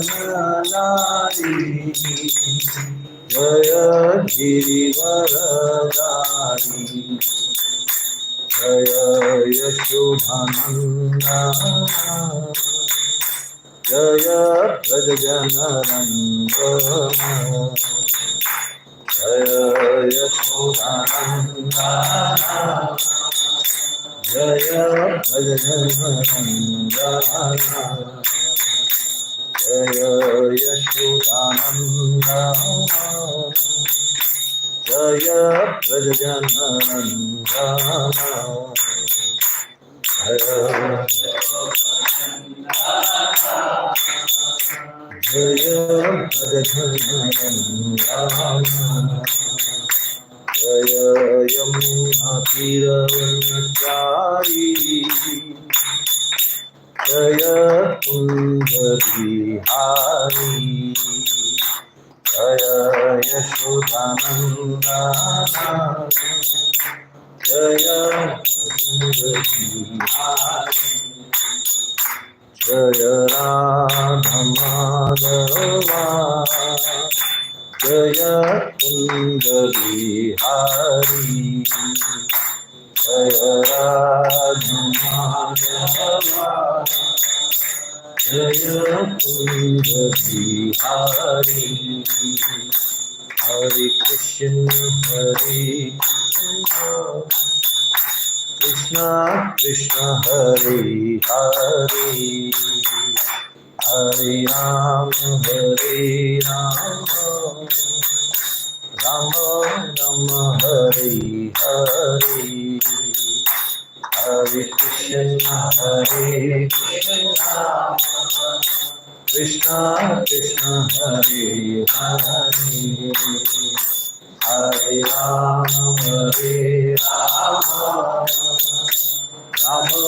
Nari, Jaya Girivaradari, Jaya Yashodhanandana, Jaya Prajanarangana, Jaya Yashodhanandana, Jaya Prajanarangana, Jaya Yashodhanandana, Jaya Prajanarangana, Jaya Prajanarangana, Jaya Yamuna Tiravachari, Jaya Kunda Bihari, Jaya Yashodhanandana, Jaya Kunda Bihari, Jaya Radha Madhava, Jaya Kunda Bihari, Jaya Radha Madhava, Jaya Kunda Bihari, Hare Krishna, Hare Krishna, Krishna Krishna, Hare Hare, Hare Rama, Hare Rama, Rama Rama, Hare Hare, Hare Krishna, Hare Krishna, Krishna Krishna, Hare Hare, Hare Rama, Hare Rama, Rama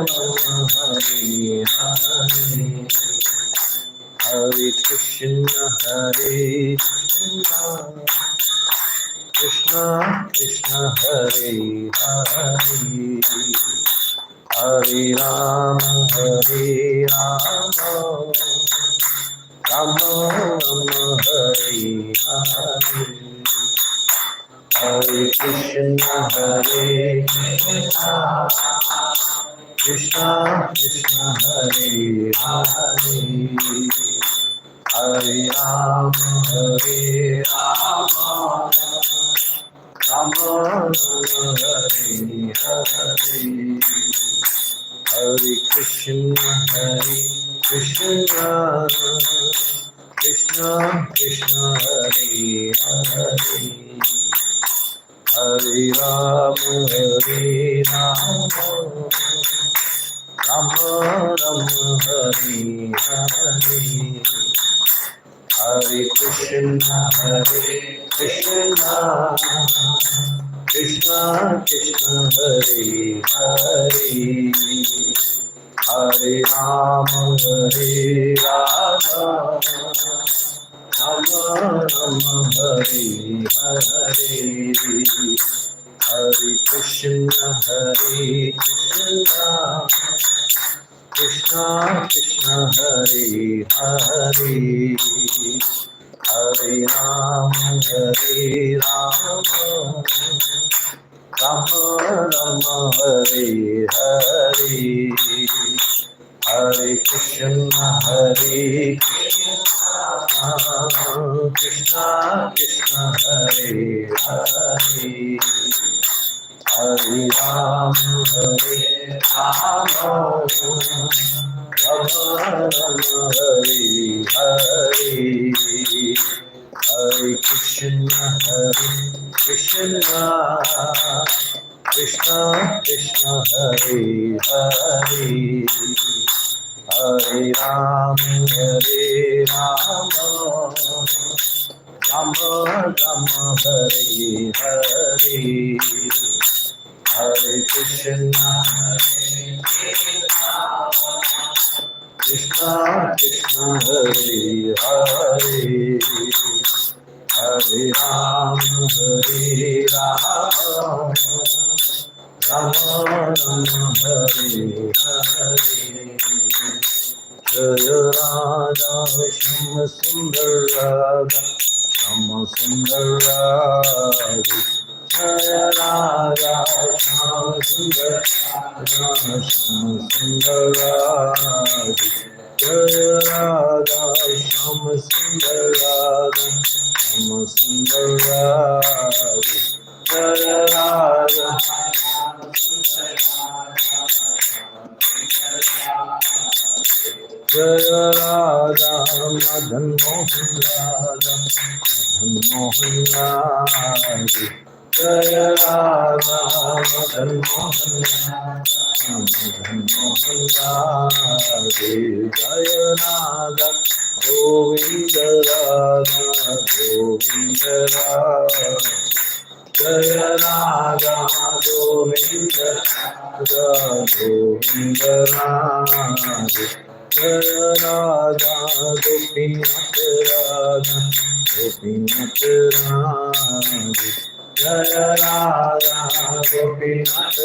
Rama, Hare Hare, Hare Krishna, Hare Krishna, Krishna Krishna, Hare Hare, Hare Rama, Hare Rama, Rama Rama, Hare Hare, Hare Krishna, Hare Krishna, Krishna Krishna, Hare Hare, Hare Rama, Hare Rama, Rama Rama, Hare Hare, Hare Krishna, Hare Krishna, Krishna Krishna, Hare Hare, Hare Rama, Hare Rama, Rama Rama, Hare Hare, Hare Krishna, Hare Krishna, Krishna Krishna, Hare Hare, Hare Rama, Hare Rama, Rama Rama, Hare Hare, Hare Krishna, Hare Krishna, Krishna Krishna, Hare Hare, Hare Rama, Hare Rama, Rama Rama, Hare Hare, Hare Krishna, Hare Krishna, Krishna Krishna, Hare Hare, Hare Rama, Hare Rama, Rama Rama, Hare Hare, Hare Krishna, Hare Krishna, Krishna Krishna, Hare Hare, Hare Rama, Hare Rama, Rama Rama, Hare Hare, Hare Krishna, Krishna Krishna, Hare Hare, Hare Rama, Hare Rama, Rama Rama, Hare Hare, Jaya Radha Shama Sundar Radha Shama Sundar Radha Jaya Radha Shama Sundar Radha Shama Sundar Radha Jaya Radha Shama Sundar Radha Shama Sundar Radha Jaya Radha Jaya Radha Madan Mohan Radha Madan Mohan Radha Jaya Radha Madan Mohan Radha Madan Mohan Radha Jaya Radha Govinda Radha Govinda Radha Jaya Radha Govinda Radha Govinda Radha Jaya Radha Gopinath Radha Gopinath Radha Jaya Radha Gopinath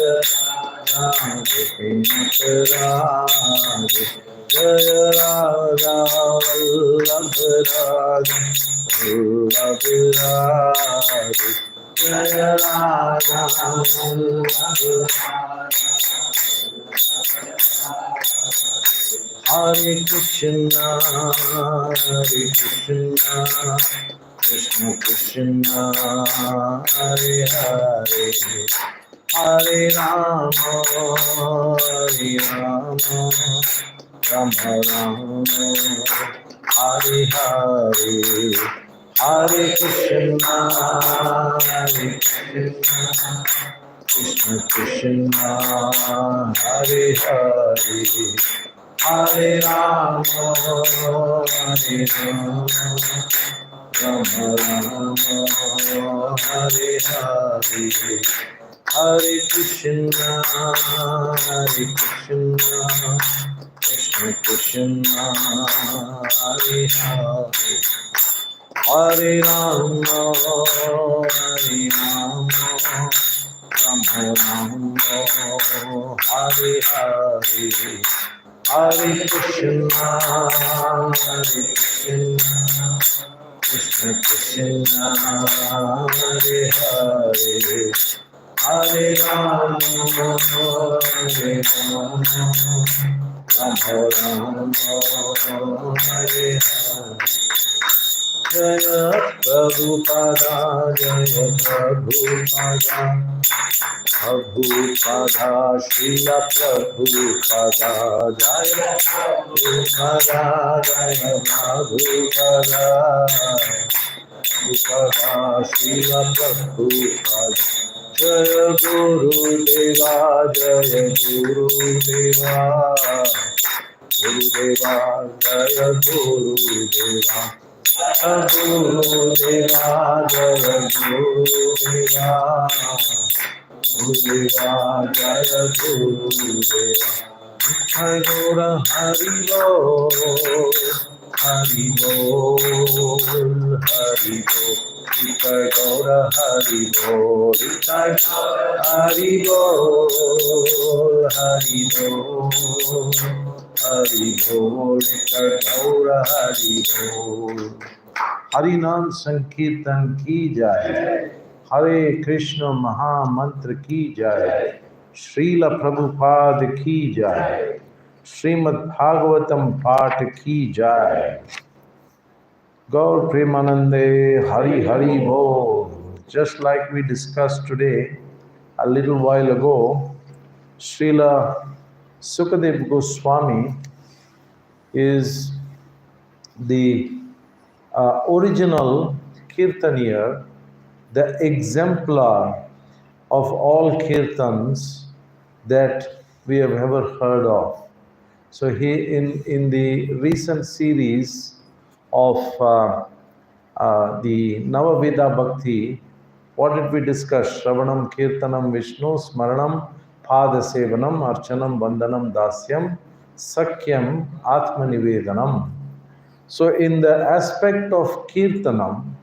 Radha Gopinath Radha Jaya Radha Vallabh Radha Vallabh Radha Jaya Radha Vallabh Hare Krishna, Hare Krishna, Krishna Krishna, Hare Hare, Hare Rama, Hare Rama, Rama Rama, Hare Hare, Hare Krishna, Hare Krishna, Krishna Krishna, Hare Hare, Hare Rama, Hare Rama, Rama Rama, Hare Hare, Hare Krishna, Hare Krishna, Krishna Krishna, Hare Hare, Hare Rama, Hare Rama, Rama Rama, Hare Hare, Hare Krishna, Hare Krishna, Krishna Krishna, Hare Hare, Hare Rama, Hare Rama, Rama Rama, Hare Hare. Jaya Prabhupada, Jaya Prabhupada, Prabhupada, Srila Prabhupada, Jaya Prabhupada, Jaya Prabhupada, Prabhupada, Srila Prabhupada, Jaya Guru Deva, Jaya Guru Deva, Guru Deva, Jaya Guru Deva. Guru Deva, Jaya Guru Deva, Guru Deva, Jaya Guru Deva. Nitai Gaura Hari Bol, Hari Bol, Hari Bol. Nitai Gaura Hari Bol, Nitai Hari Bol, Hari Bol, Hari Bol. Nitai Gaura Hari Bol. Hari नाम संकीर्तन की जाए, हरे कृष्ण महामंत्र की जाए, श्रील प्रभुपाद की जाए, श्रीमद् भागवतम पाठ की जाए। गौर प्रेमानंदे हरि हरि बोल. Just like we discussed today a little while ago, Srila Sukadev Goswami is the original Kirtanier, the exemplar of all Kirtans that we have ever heard of. So he, in the recent series of the Navaveda Bhakti, what did we discuss? Shravanam, Kirtanam, Vishnu, Smaranam, Pada Sevanam, Archanam, Vandanam, Dasyam, Sakyam, Atmanivedanam. So in the aspect of Kirtanam,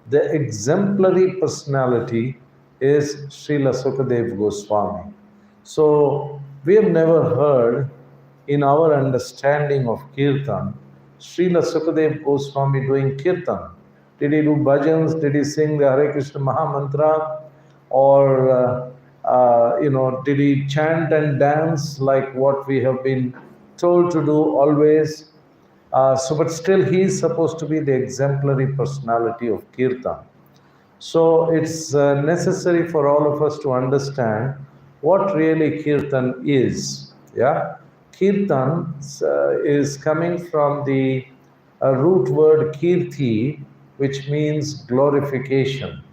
the exemplary personality is Srila Sukadev Goswami. So we have never heard in our understanding of Kirtan. Srila Sukadev Goswami doing Kirtan. Did he do bhajans? Did he sing the Hare Krishna Mahamantra? Or, did he chant and dance like what we have been told to do always? But still, he is supposed to be the exemplary personality of Kirtan. So it's necessary for all of us to understand what really Kirtan is. Yeah, Kirtan is coming from the root word kirti, which means glorification.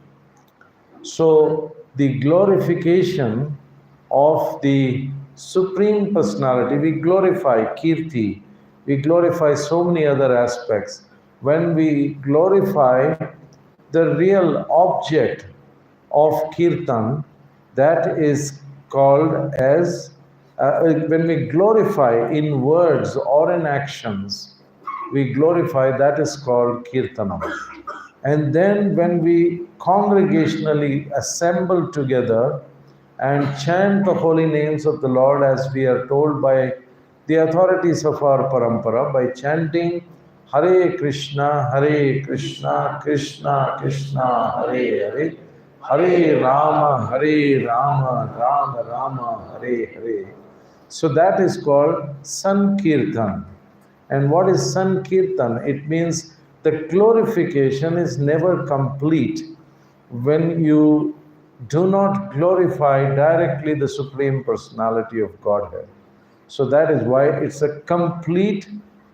So the glorification of the Supreme Personality, we glorify kirti, we glorify so many other aspects. When we glorify the real object of kirtan, that is called as, when we glorify in words or in actions, we glorify, that is called kirtanam. And then when we congregationally assemble together and chant the holy names of the Lord as we are told by the authorities of our parampara, by chanting Hare Krishna, Krishna Krishna, Hare Hare, Hare Rama, Rama Rama, Hare Hare. So that is called Sankirtan. And what is Sankirtan? It means the glorification is never complete when you do not glorify directly the Supreme Personality of Godhead. So that is why it's a complete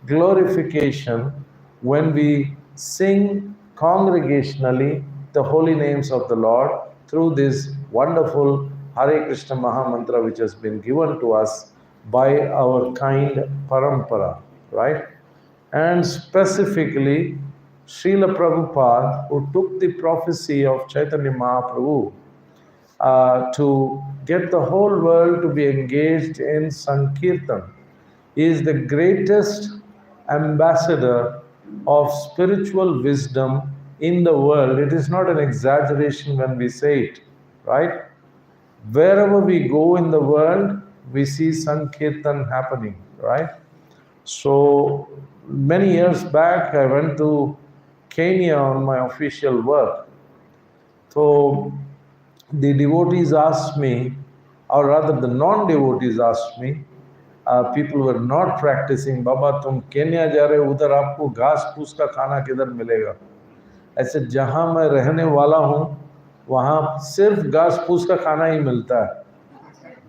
glorification when we sing congregationally the holy names of the Lord through this wonderful Hare Krishna Mahamantra which has been given to us by our kind parampara, right? And specifically, Srila Prabhupada, who took the prophecy of Chaitanya Mahaprabhu to get the whole world to be engaged in Sankirtan, is the greatest ambassador of spiritual wisdom in the world. It is not an exaggeration when we say it, right? Wherever we go in the world, we see Sankirtan happening, right? So many years back, I went to Kenya on my official work. So the devotees asked me, or rather the non-devotees asked me, people were not practicing, Baba, तुम Kenya जा रहे हो, उधर आपको घास फूस का खाना किधर मिलेगा? ऐसे जहाँ मैं रहने वाला हूँ, वहाँ सिर्फ घास फूस का खाना ही मिलता है,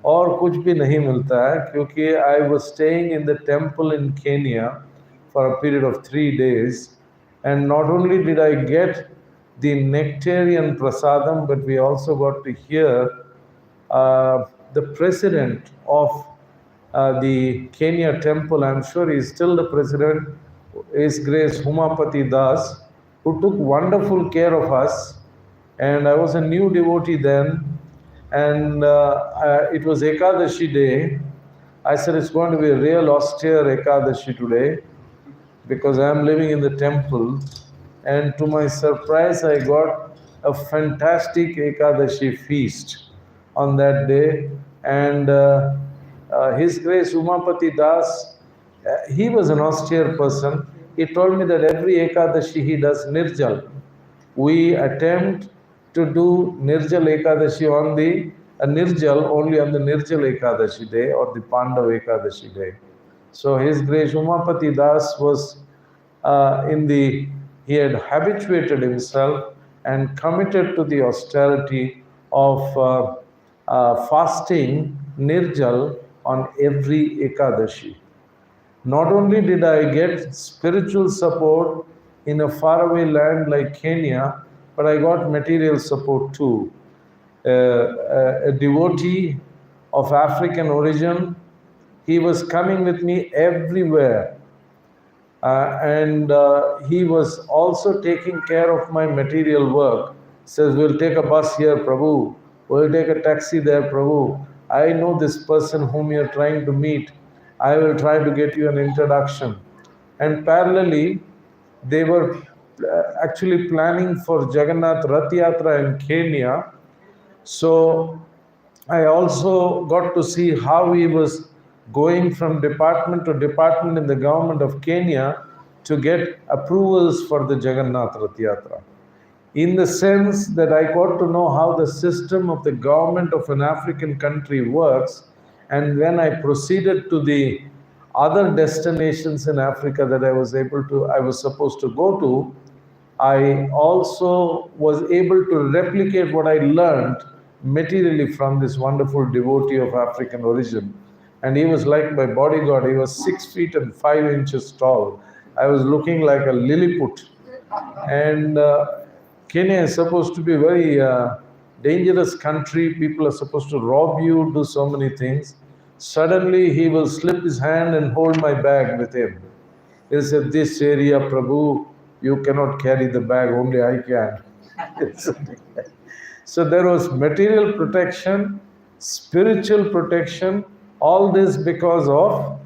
और कुछ भी नहीं मिलता है, क्योंकि I was staying in the temple in Kenya for a period of 3 days, and not only did I get the nectarian prasadam, but we also got to hear the president of the Kenya temple, I'm sure he's still the president, His Grace Humapati Das, who took wonderful care of us. And I was a new devotee then, and it was Ekadashi day. I said it's going to be a real austere Ekadashi today, because I am living in the temple. And to my surprise, I got a fantastic Ekadashi feast on that day. And His Grace Umapati Das, he was an austere person. He told me that every Ekadashi he does Nirjal. We attempt to do Nirjal Ekadashi on the Nirjal only on the Nirjal Ekadashi day or the Pandav Ekadashi day. So His Grace Umapati Das was he had habituated himself and committed to the austerity of fasting Nirjal on every Ekadashi. Not only did I get spiritual support in a faraway land like Kenya, but I got material support too. A devotee of African origin, he was coming with me everywhere. And he was also taking care of my material work. Says, we'll take a bus here, Prabhu. We'll take a taxi there, Prabhu. I know this person whom you're trying to meet. I will try to get you an introduction. And parallelly, they were actually planning for Jagannath Rath Yatra in Kenya. So I also got to see how he was going from department to department in the government of Kenya to get approvals for the Jagannath Rath Yatra. In the sense that I got to know how the system of the government of an African country works, and when I proceeded to the other destinations in Africa that I was supposed to go to, I also was able to replicate what I learned materially from this wonderful devotee of African origin. And he was like my bodyguard. He was 6 feet and 5 inches tall. I was looking like a Lilliput. And Kenya is supposed to be a very dangerous country. People are supposed to rob you, do so many things. Suddenly, he will slip his hand and hold my bag with him. He said, "This area, Prabhu, you cannot carry the bag, only I can." So there was material protection, spiritual protection, all this because of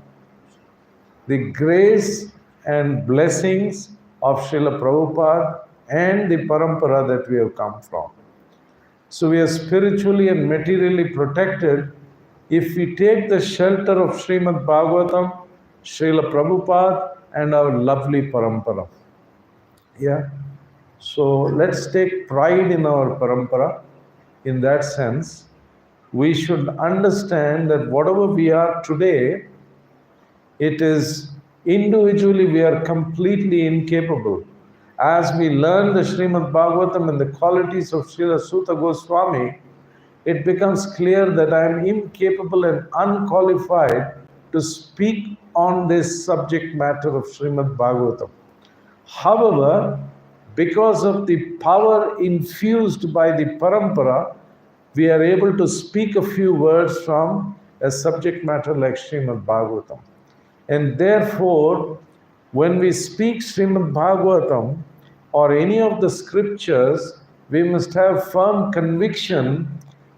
the grace and blessings of Srila Prabhupada and the parampara that we have come from. So we are spiritually and materially protected if we take the shelter of Srimad Bhagavatam, Srila Prabhupada, and our lovely parampara. Yeah. So let's take pride in our parampara. In that sense, we should understand that whatever we are today, it is individually we are completely incapable. As we learn the Srimad Bhagavatam and the qualities of Srila Suta Goswami, it becomes clear that I am incapable and unqualified to speak on this subject matter of Srimad Bhagavatam. However, because of the power infused by the parampara, we are able to speak a few words from a subject matter like Srimad Bhagavatam. And therefore, when we speak Srimad Bhagavatam or any of the scriptures, we must have firm conviction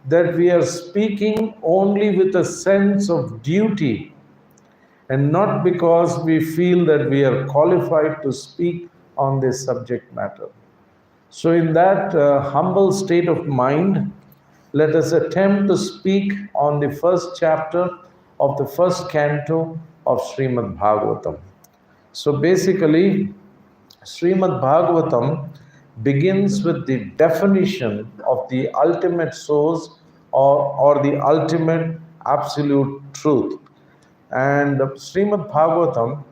that we are speaking only with a sense of duty and not because we feel that we are qualified to speak on this subject matter. So in that humble state of mind, let us attempt to speak on the first chapter of the first canto of Srimad Bhagavatam. So basically, Srimad Bhagavatam begins with the definition of the ultimate source or the ultimate absolute truth. And Srimad Bhagavatam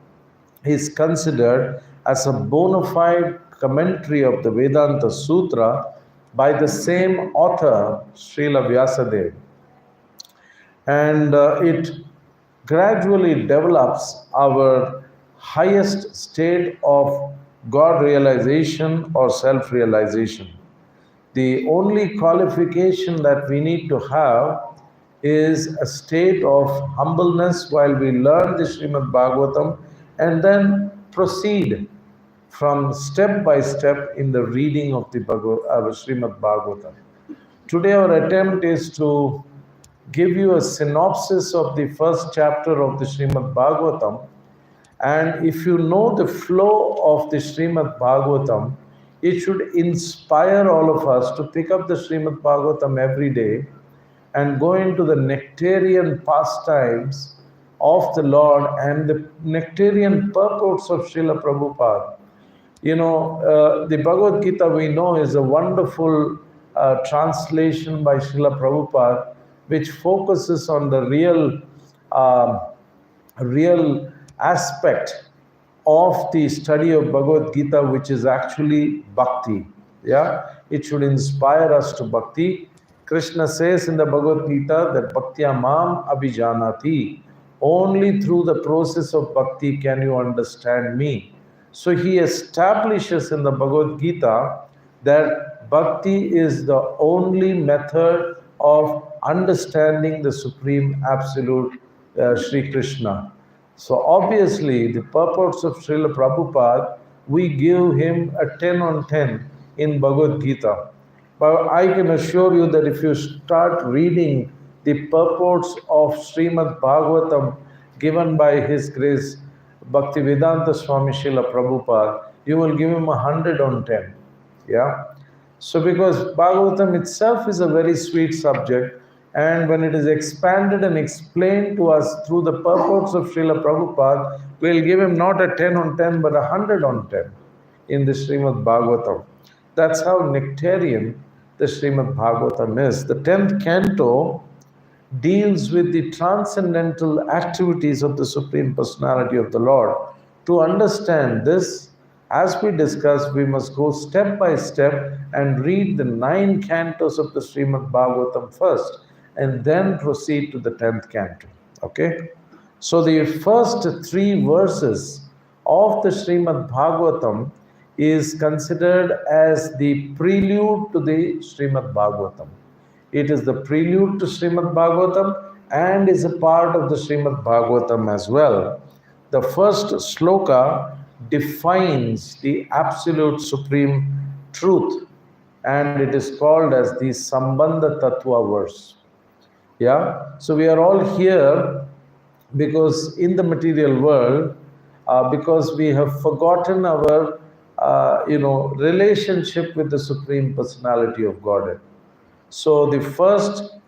is considered as a bona fide commentary of the Vedanta Sutra by the same author, Srila Vyasadeva. And it gradually develops our highest state of God realization or self-realization. The only qualification that we need to have is a state of humbleness while we learn the Srimad Bhagavatam and then proceed from step by step in the reading of the Srimad Bhagavatam. Today our attempt is to give you a synopsis of the first chapter of the Srimad Bhagavatam. And if you know the flow of the Srimad Bhagavatam, it should inspire all of us to pick up the Srimad Bhagavatam every day and go into the nectarian pastimes of the Lord and the nectarian purports of Srila Prabhupada. You know, the Bhagavad Gita we know is a wonderful translation by Srila Prabhupada, which focuses on the real aspect of the study of Bhagavad Gita, which is actually bhakti. Yeah, it should inspire us to bhakti. Krishna says in the Bhagavad Gita that bhaktya mam abhijanati. Only through the process of bhakti can you understand me. So he establishes in the Bhagavad Gita that bhakti is the only method of understanding the Supreme Absolute Sri Krishna. So obviously the purports of Srila Prabhupada, we give him a 10 on 10 in Bhagavad Gita. But I can assure you that if you start reading the purports of Srimad Bhagavatam given by His Grace Bhaktivedanta Swami Srila Prabhupada, you will give him 100 on 10. Yeah. So because Bhagavatam itself is a very sweet subject, And when it is expanded and explained to us through the purports of Srila Prabhupada, we'll give him not a 10 on 10, but 100 on 10 in the Srimad Bhagavatam. That's how nectarian the Srimad Bhagavatam is. The 10th canto deals with the transcendental activities of the Supreme Personality of the Lord. To understand this, as we discussed, we must go step by step and read the 9 cantos of the Srimad Bhagavatam first, and then proceed to the 10th canto. Okay? So the first 3 verses of the Srimad Bhagavatam is considered as the prelude to the Srimad Bhagavatam. It is the prelude to Srimad Bhagavatam and is a part of the Srimad Bhagavatam as well. The first sloka defines the absolute supreme truth, and it is called as the Sambandha Tattva verse. Yeah, so we are all here because in the material world, because we have forgotten our relationship with the Supreme Personality of Godhead. So the first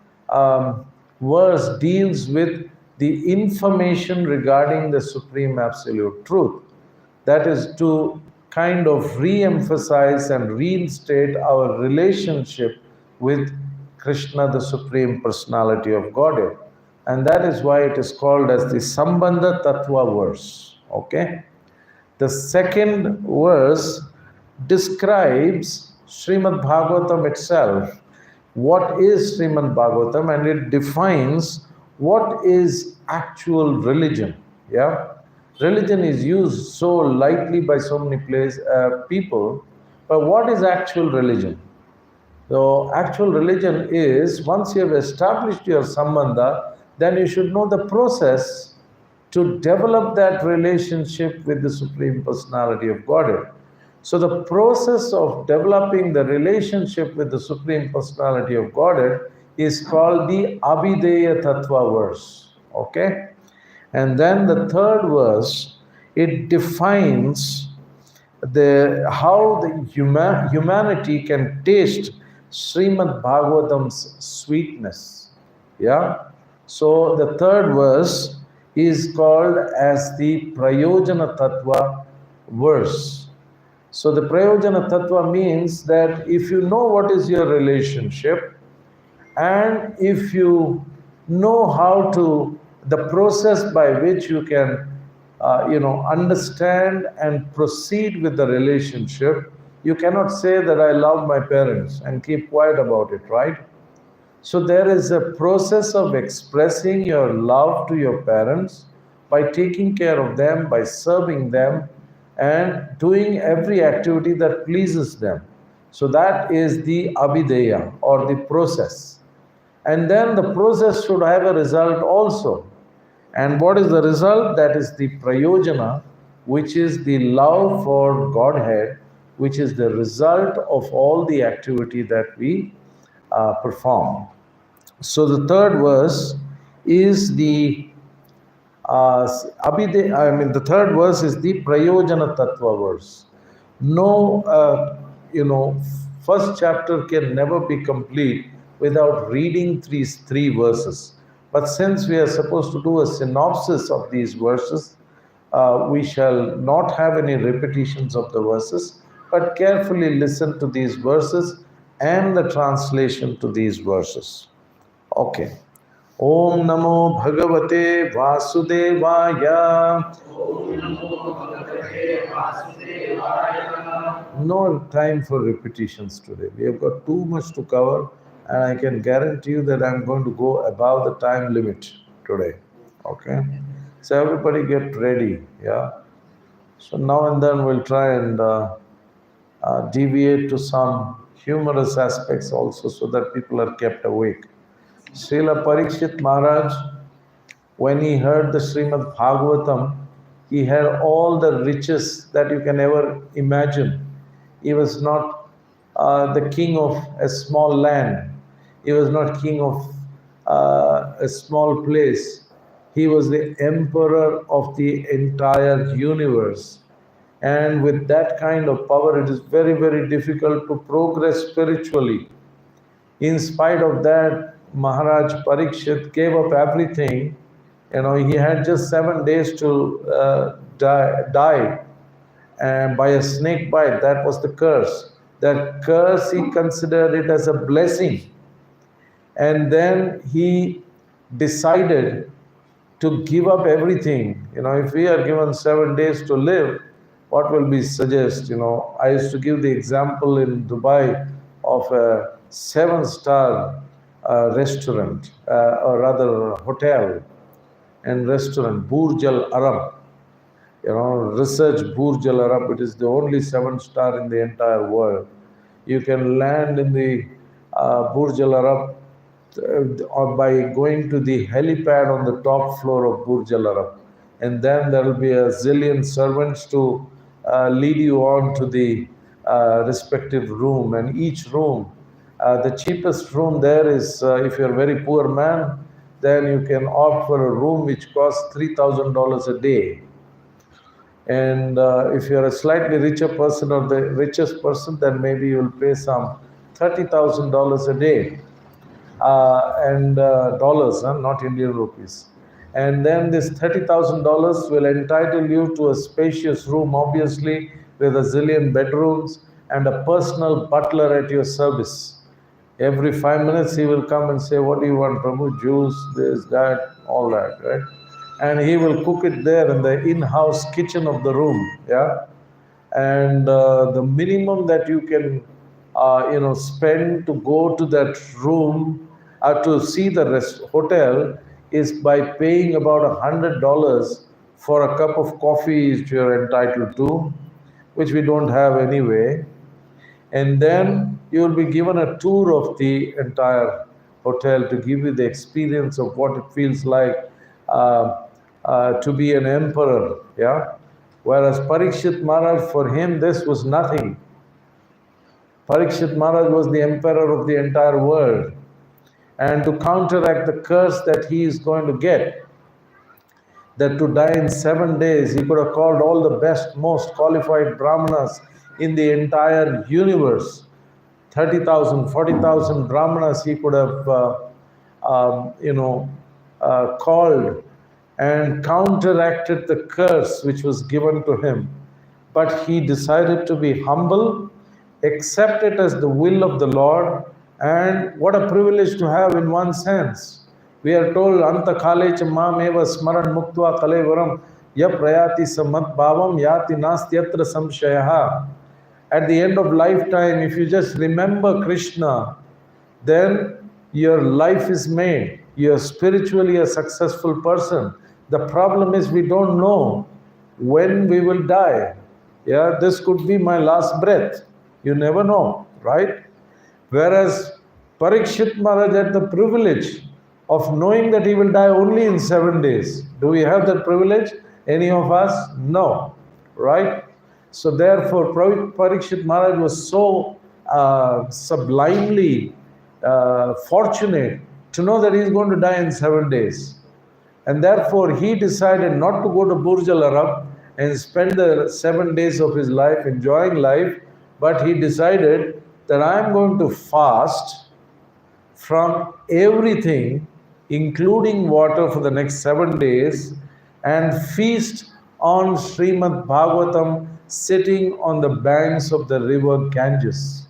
verse deals with the information regarding the Supreme Absolute Truth. That is to kind of re-emphasize and reinstate our relationship with Krishna, the Supreme Personality of Godhead. And that is why it is called as the Sambandha Tattva verse. Okay? The second verse describes Srimad Bhagavatam itself. What is Srimad Bhagavatam? And it defines what is actual religion. Yeah? Religion is used so lightly by so many people, but what is actual religion? So, actual religion is, once you have established your sambandha, then you should know the process to develop that relationship with the Supreme Personality of Godhead. So, the process of developing the relationship with the Supreme Personality of Godhead is called the Abhideya Tattva verse. Okay? And then the third verse, it defines how the humanity can taste Srimad Bhagavatam's sweetness. Yeah? So the third verse is called as the Prayojana Tattva verse. So the Prayojana Tattva means that if you know what is your relationship, and if you know how to, the process by which you can understand and proceed with the relationship, you cannot say that I love my parents and keep quiet about it, right? So there is a process of expressing your love to your parents by taking care of them, by serving them, and doing every activity that pleases them. So that is the Abhideya, or the process. And then the process should have a result also. And what is the result? That is the Prayojana, which is the love for Godhead, which is the result of all the activity that we perform. So the third verse is the the third verse is the Prayojana Tattva verse. No, first chapter can never be complete without reading these 3 verses. But since we are supposed to do a synopsis of these verses, we shall not have any repetitions of the verses, but carefully listen to these verses and the translation to these verses. Okay. Om Namo Bhagavate Vasudevaya. No time for repetitions today. We have got too much to cover, and I can guarantee you that I'm going to go above the time limit today. Okay? So everybody get ready. Yeah? So now and then we'll try and deviate to some humorous aspects also, so that people are kept awake. Srila Parikshit Maharaj, when he heard the Srimad Bhagavatam, he had all the riches that you can ever imagine. He was not the king of a small land. He was not king of a small place. He was the emperor of the entire universe. And with that kind of power, it is very, very difficult to progress spiritually. In spite of that, Maharaj Parikshit gave up everything. He had just 7 days to die and by a snake bite. That was the curse. That curse, he considered it as a blessing. And then he decided to give up everything. If we are given 7 days to live, what will we suggest? I used to give the example in Dubai of a 7-star restaurant, or rather hotel and restaurant, Burj Al Arab. Research Burj Al Arab. It is the only 7-star in the entire world. You can land in the Burj Al Arab or by going to the helipad on the top floor of Burj Al Arab. And then there will be a zillion servants to lead you on to the respective room. And each room, the cheapest room there is, if you're a very poor man, then you can opt for a room which costs $3,000 a day. And if you're a slightly richer person or the richest person, then maybe you'll pay some $30,000 a day. And dollars, not Indian rupees. And then this $30,000 will entitle you to a spacious room, obviously, with a zillion bedrooms and a personal butler at your service. Every 5 minutes he will come and say, what do you want, Prabhu? Juice, this, that, all that, right? And he will cook it there in the in-house kitchen of the room, yeah? And the minimum that you can, spend to go to that room, to see the hotel, is by paying about $100 for a cup of coffee which you're entitled to, which we don't have anyway. And then you will be given a tour of the entire hotel to give you the experience of what it feels like to be an emperor, yeah? Whereas Parikshit Maharaj, for him, this was nothing. Parikshit Maharaj was the emperor of the entire world. And to counteract the curse that he is going to get, that to die in 7 days, he could have called all the best, most qualified Brahmanas in the entire universe. 30,000, 40,000 Brahmanas he could have, called and counteracted the curse which was given to him. But he decided to be humble, accept it as the will of the Lord, and what a privilege to have in one sense. We are told, Anta khale cha mam eva smaran muktva kalevaram yap prayati samat bhavam yati nastyatra samshayaha. At the end of lifetime, if you just remember Krishna, then your life is made. You are spiritually a successful person. The problem is we don't know when we will die. Yeah, this could be my last breath. You never know, right? Whereas Parikshit Maharaj had the privilege of knowing that he will die only in 7 days. Do we have that privilege? Any of us? No, right? So therefore, Parikshit Maharaj was so sublimely fortunate to know that he is going to die in 7 days. And therefore, he decided not to go to Burj Al Arab and spend the 7 days of his life enjoying life, but he decided that I am going to fast from everything, including water, for the next 7 days, and feast on Srimad Bhagavatam, sitting on the banks of the river Ganges.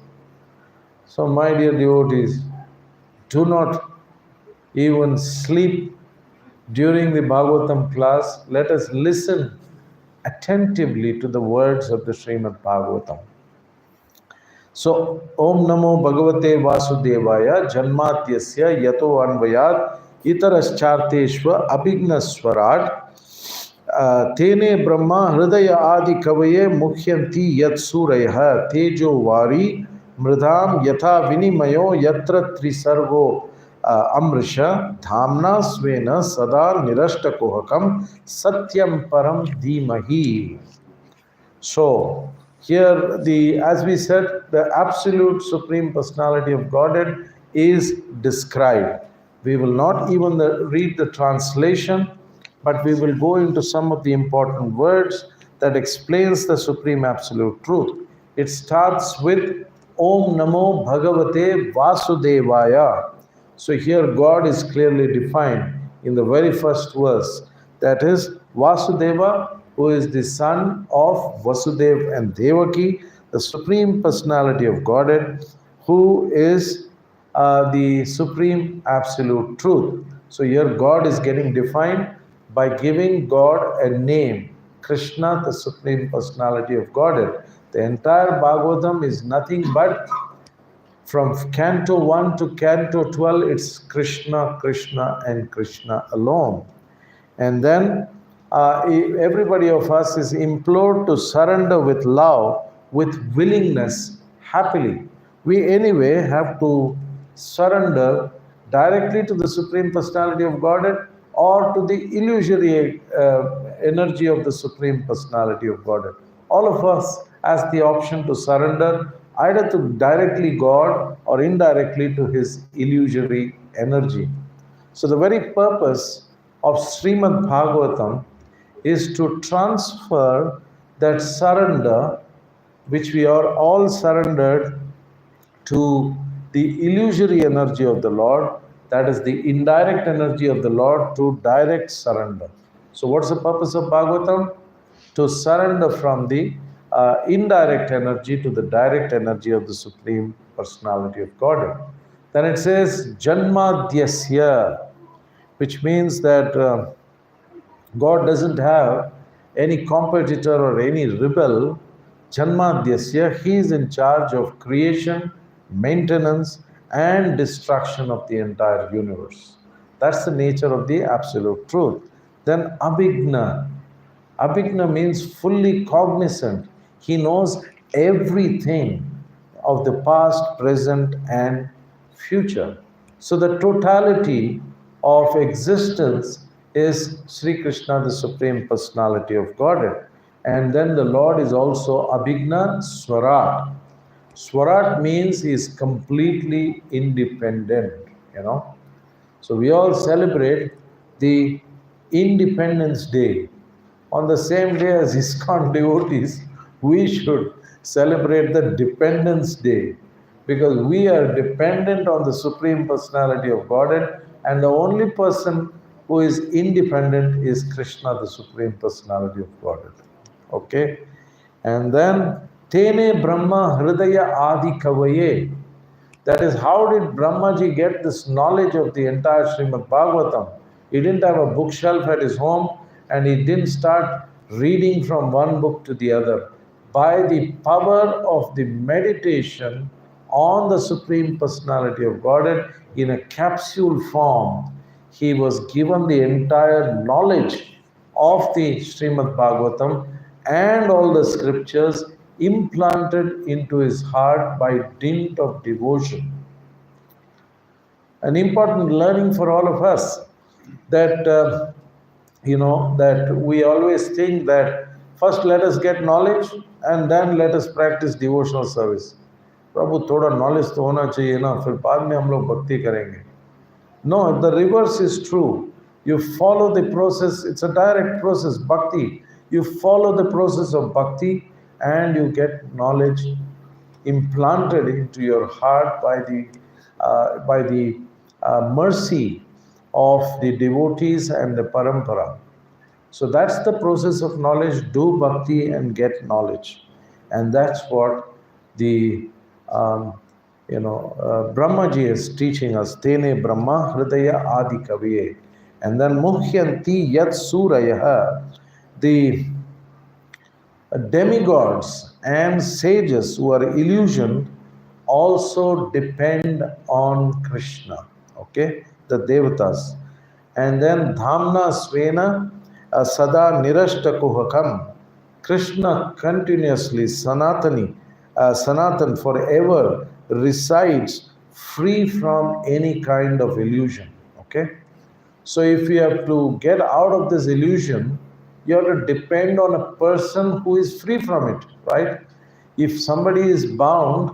So, my dear devotees, do not even sleep during the Bhagavatam class. Let us listen attentively to the words of the Srimad Bhagavatam. So, Om Namo Bhagavate Vasudevaya Janmatyasya Yato Anvayat Itarascharteshva Abhignaswarat Tene Brahma Hridaya Adi Kavaye Mukhyanti Yat Surayah Tejo Vari Mridham Yatha Vinimayo Yatra Trisargo Amrisha Dhamna Svena Sada Nirashtakohakam Satyam Param Dhimahi. So, here, as we said, the absolute Supreme Personality of Godhead is described. We will not even read the translation, but we will go into some of the important words that explains the Supreme Absolute Truth. It starts with Om Namo Bhagavate Vasudevaya. So here God is clearly defined in the very first verse. That is Vasudeva, who is the son of Vasudev and Devaki, the supreme personality of Godhead, who is the supreme absolute truth. So here God is getting defined by giving God a name, Krishna, the supreme personality of Godhead. The entire Bhagavatam is nothing but from Canto 1 to Canto 12, it's Krishna, Krishna, and Krishna alone. And then everybody of us is implored to surrender with love, with willingness, happily. We anyway have to surrender directly to the Supreme Personality of Godhead or to the illusory energy of the Supreme Personality of Godhead. All of us has the option to surrender either to directly God or indirectly to his illusory energy. So the very purpose of Srimad Bhagavatam is to transfer that surrender, which we are all surrendered to the illusory energy of the Lord, that is the indirect energy of the Lord, to direct surrender. So what's the purpose of Bhagavatam? To surrender from the indirect energy to the direct energy of the Supreme Personality of Godhead. Then it says Janmadhyasya, which means that God doesn't have any competitor or any rebel. Janmadhyasya, he is in charge of creation, maintenance, and destruction of the entire universe. That's the nature of the absolute truth. Then Abhigna. Abhigna means fully cognizant. He knows everything of the past, present, and future. So the totality of existence is Sri Krishna, the Supreme Personality of Godhead. And then the Lord is also Abhigna Swarat. Swarat means he is completely independent, you know. So we all celebrate the Independence Day. On the same day as ISKCON devotees, we should celebrate the Dependence Day, because we are dependent on the Supreme Personality of Godhead, and the only person who is independent is Krishna, the Supreme Personality of Godhead. Okay? And then, Tene Brahma Hridaya Adi Kavaye. That is, how did Brahmaji get this knowledge of the entire Srimad Bhagavatam? He didn't have a bookshelf at his home, and he didn't start reading from one book to the other. By the power of the meditation on the Supreme Personality of Godhead in a capsule form, he was given the entire knowledge of the Srimad Bhagavatam and all the scriptures implanted into his heart by dint of devotion. An important learning for all of us, that that we always think that first let us get knowledge and then let us practice devotional service. प्रभु थोड़ा knowledge तो होना चाहिए ना, फिर बाद में हम लोग भक्ति करेंगे. No, the reverse is true. You follow the process, it's a direct process, bhakti. You follow the process of bhakti and you get knowledge implanted into your heart by the mercy of the devotees and the parampara. So that's the process of knowledge. Do bhakti and get knowledge. And that's what the Brahmaji is teaching us. Tene Brahma Hridaya Adi Kaviye. And then Muhyanti Yat Suraya. The demigods and sages who are illusioned also depend on Krishna. Okay? The Devatas. And then Dhamna Svena Sada Nirashta Kuhakam. Krishna continuously, Sanatan forever resides free from any kind of illusion. Okay? So if you have to get out of this illusion, you have to depend on a person who is free from it, right? If somebody is bound,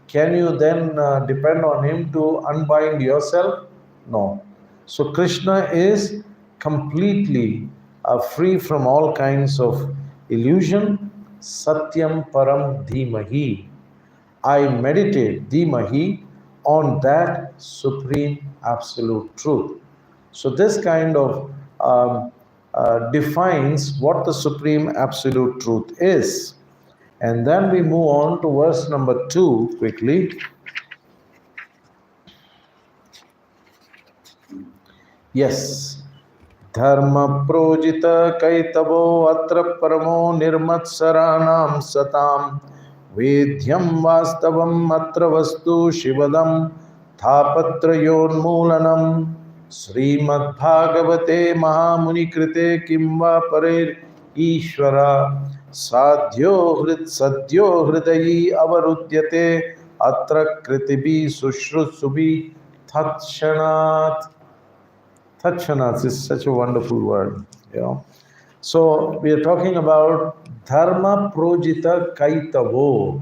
can you then depend on him to unbind yourself? No. So Krishna is completely free from all kinds of illusion. Satyam Param Dhimahi. I meditate, Dhimahi, on that supreme absolute truth. So this kind of defines what the supreme absolute truth is. And then we move on to verse number 2 quickly. Yes. Dharma projita kaitavo atra paramo nirmatsaranam satam vedhyam vastavam atra vastu shivadam thapatrayonmulanam Srimad Bhagavate Mahamuni Krite Kimva Parer Ishvara Sadhyo Hridayi Avarudyate Atra Kritibi Sushrutsubi Tatshanat. Tatshanat is such a wonderful word, you know. So we are talking about Dharma Projita Kaitavo.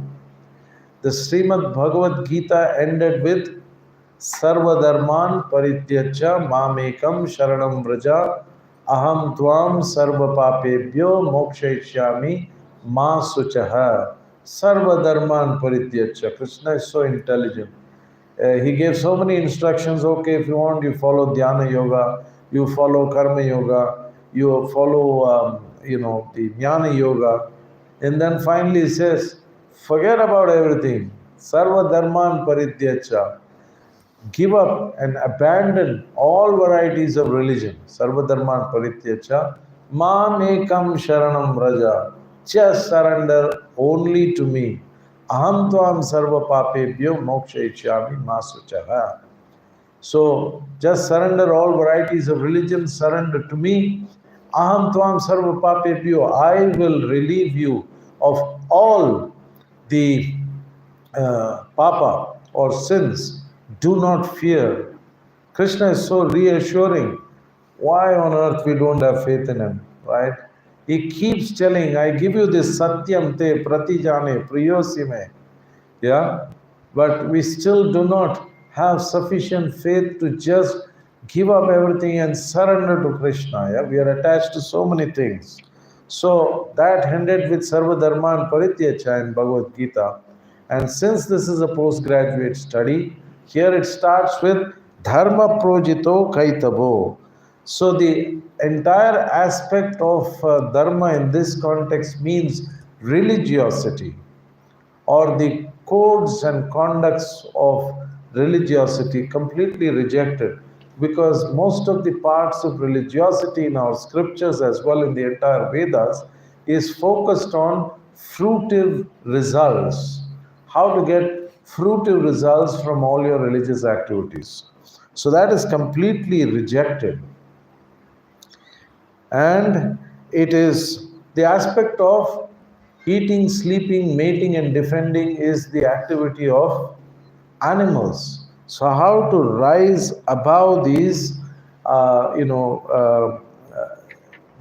The Srimad Bhagavad Gita ended with Sarvadharman Parityacha Mamekam Sharanam Vraja Aham Tvam Sarva Papebhyo Mokshayishyami Ma Suchaha. Sarvadharman Parityacha. Krishna is so intelligent. He gave so many instructions. Okay, if you want, you follow Dhyana Yoga, you follow Karma Yoga, you follow, the Jnana Yoga. And then finally he says, forget about everything. Sarva Dharman Parityacha. Give up and abandon all varieties of religion. Sarva Dharman Parityacha. Mamekam Sharanam Raja. Just surrender only to me. Aham tvam sarva papebhyo mokshayishyami masuchaha. So just surrender all varieties of religion, surrender to me. Aham tvam sarva papebhyo. I will relieve you of all the papa or sins. Do not fear. Krishna is so reassuring. Why on earth we don't have faith in him, right? He keeps telling, I give you this satyam te pratijane priyosime. Yeah? But we still do not have sufficient faith to just give up everything and surrender to Krishna. Yeah? We are attached to so many things. So that ended with Sarva Dharman Parityacha in Bhagavad Gita. And since this is a postgraduate study, here it starts with Dharma Projito Kaitavo. So the entire aspect of Dharma in this context means religiosity, or the codes and conducts of religiosity completely rejected, because most of the parts of religiosity in our scriptures as well in the entire Vedas is focused on fruitive results, how to get fruitive results from all your religious activities. So that is completely rejected. And it is the aspect of eating, sleeping, mating, and defending is the activity of animals. So how to rise above these,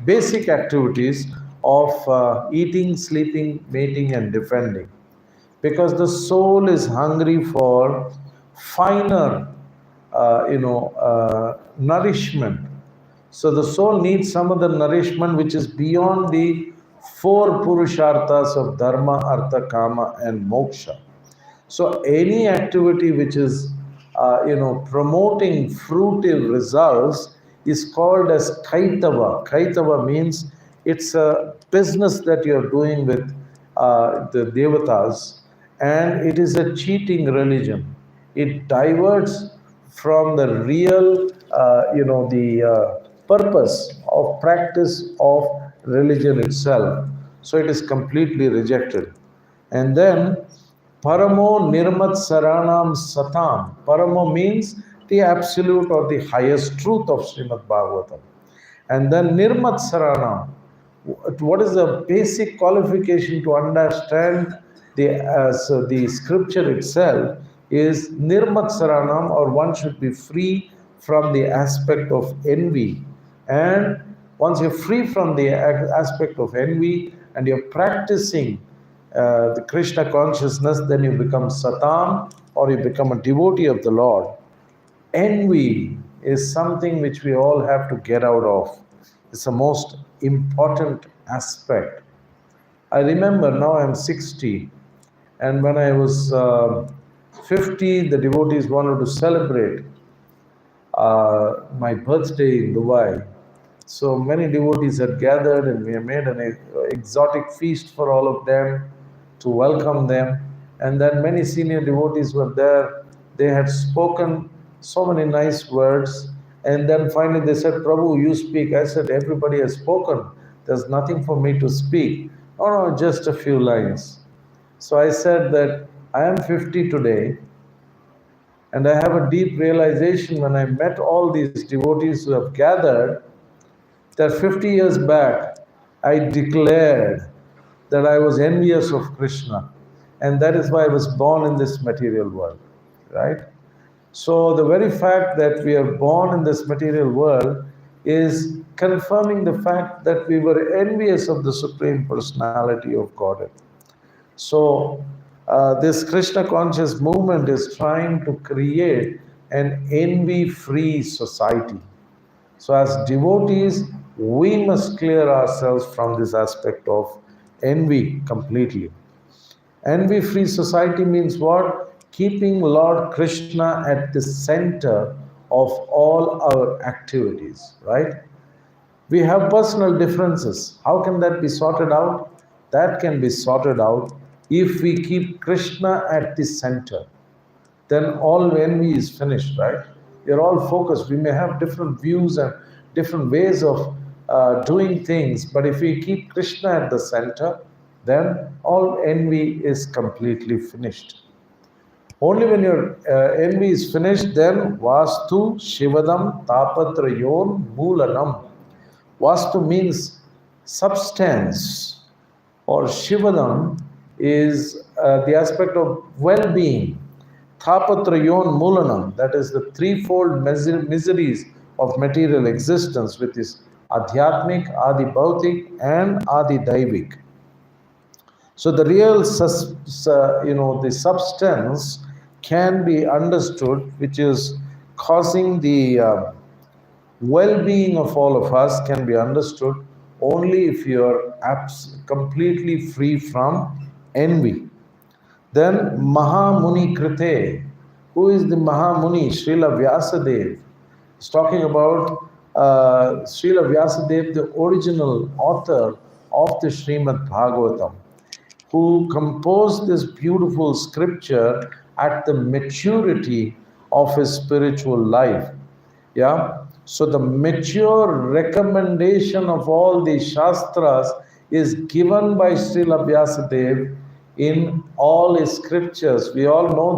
basic activities of eating, sleeping, mating, and defending? Because the soul is hungry for finer, nourishment. So the soul needs some of the nourishment which is beyond the four purusharthas of dharma, artha, kama, and moksha. So any activity which is, promoting fruitive results is called as kaitava. Kaitava means it's a business that you're doing with the devatas, and it is a cheating religion. It diverts from the real, the purpose of practice of religion itself. So it is completely rejected. And then Paramo Nirmat Saranam Satam. Paramo means the absolute or the highest truth of Srimad Bhagavatam. And then Nirmat Saranam. What is the basic qualification to understand the scripture itself is Nirmat Saranam, or one should be free from the aspect of envy. And once you're free from the aspect of envy and you're practicing the Krishna consciousness, then you become Satam, or you become a devotee of the Lord. Envy is something which we all have to get out of. It's the most important aspect. I remember now I'm 60, and when I was 50, the devotees wanted to celebrate my birthday in Dubai. So many devotees had gathered and we made an exotic feast for all of them to welcome them. And then many senior devotees were there. They had spoken so many nice words. And then finally they said, Prabhu, you speak. I said, everybody has spoken. There's nothing for me to speak. Oh, no, just a few lines. So I said that I am 50 today. And I have a deep realization when I met all these devotees who have gathered that 50 years back, I declared that I was envious of Krishna. And that is why I was born in this material world, right? So the very fact that we are born in this material world is confirming the fact that we were envious of the Supreme Personality of Godhead. So this Krishna conscious movement is trying to create an envy-free society. So as devotees, we must clear ourselves from this aspect of envy completely. Envy-free society means what? Keeping Lord Krishna at the center of all our activities, right? We have personal differences. How can that be sorted out? That can be sorted out if we keep Krishna at the center. Then all envy is finished, right? You're all focused. We may have different views and different ways of doing things, but if we keep Krishna at the center, then all envy is completely finished. Only when your envy is finished, then Vastu Shivadam Tapatrayon Moolanam. Vastu means substance, or Shivadam is the aspect of well-being. Tapatrayon Moolanam, that is the threefold miseries of material existence, which is Adhyatmik, Adi Bhautik, and Adi Daivik. So the real, the substance can be understood, which is causing the well-being of all of us can be understood only if you are completely free from envy. Then Mahamuni Krite. Who is the Mahamuni? Srila Vyasadeva. He's talking about Srila Vyasadeva, the original author of the Srimad Bhagavatam, who composed this beautiful scripture at the maturity of his spiritual life. Yeah. So the mature recommendation of all the Shastras is given by Srila Vyasadeva in all his scriptures. We all know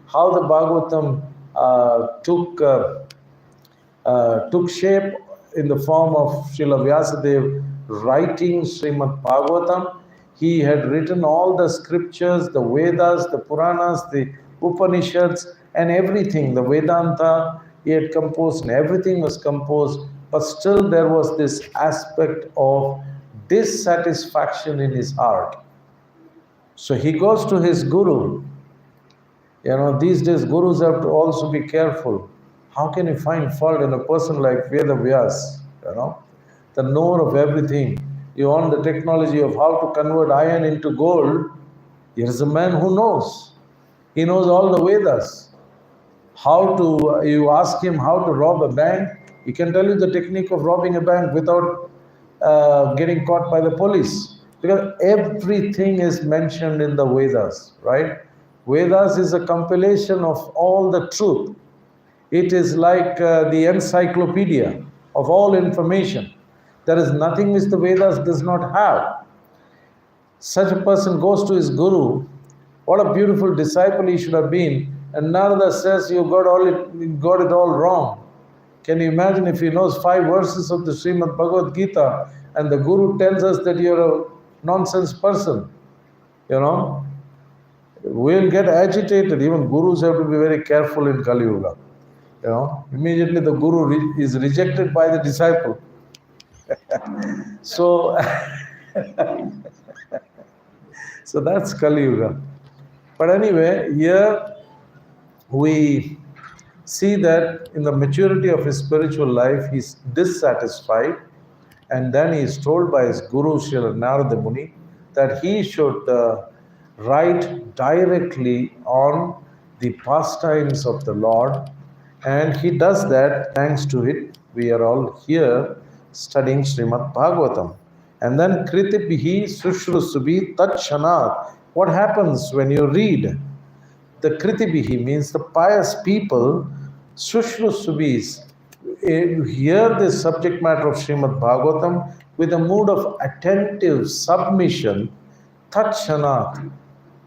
how the Bhagavatam took shape in the form of Srila Vyasadeva writing Srimad Bhagavatam. He had written all the scriptures, the Vedas, the Puranas, the Upanishads, and everything, the Vedanta. He had composed, and everything was composed, but still there was this aspect of dissatisfaction in his heart. So he goes to his guru. These days gurus have to also be careful. How can you find fault in a person like Veda Vyas? The knower of everything. You want the technology of how to convert iron into gold. Here is a man who knows. He knows all the Vedas. You ask him how to rob a bank, he can tell you the technique of robbing a bank without getting caught by the police. Because everything is mentioned in the Vedas, right? Vedas is a compilation of all the truth. It is like the encyclopedia of all information. There is nothing which the Vedas does not have. Such a person goes to his guru. What a beautiful disciple he should have been. And Narada says, you got it all wrong. Can you imagine if he knows 5 verses of the Srimad Bhagavad Gita and the guru tells us that you're a nonsense person? We'll get agitated. Even gurus have to be very careful in Kali Yuga. Immediately the guru is rejected by the disciple. So, so that's Kali Yuga. But anyway, here we see that in the maturity of his spiritual life, he's dissatisfied, and then he is told by his guru, Srila Narada Muni, that he should write directly on the pastimes of the Lord, and he does that. Thanks to it, we are all here studying Srimad Bhagavatam. And then Kritibihi Sushrusubi Tatshanat. What happens when you read? The Kritibihi means the pious people, Sushrutsubis, hear the subject matter of Srimad Bhagavatam with a mood of attentive submission, Tatshanat.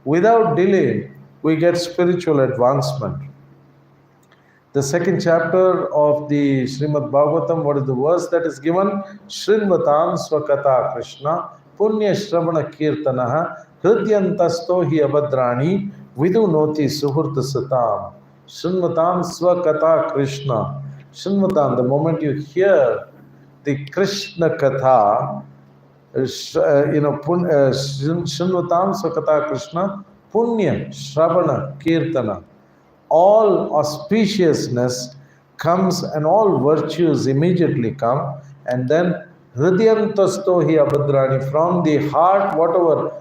Without delay, we get spiritual advancement. The second chapter of the Srimad Bhagavatam, what is the verse that is given? Shrinvatam Swakata Krishna Punya Shravana Kirtanaha Hridyantasto hi abadrani Vidu Noti Suhurta Satam. Shrinvatam Swakata Krishna. Shrinvatam, the moment you hear the Krishna Katha, Shrinvatam Swakata Krishna Punya Shravana Kirtana. All auspiciousness comes and all virtues immediately come, and then Hridyantasto hi abadrani, from the heart, whatever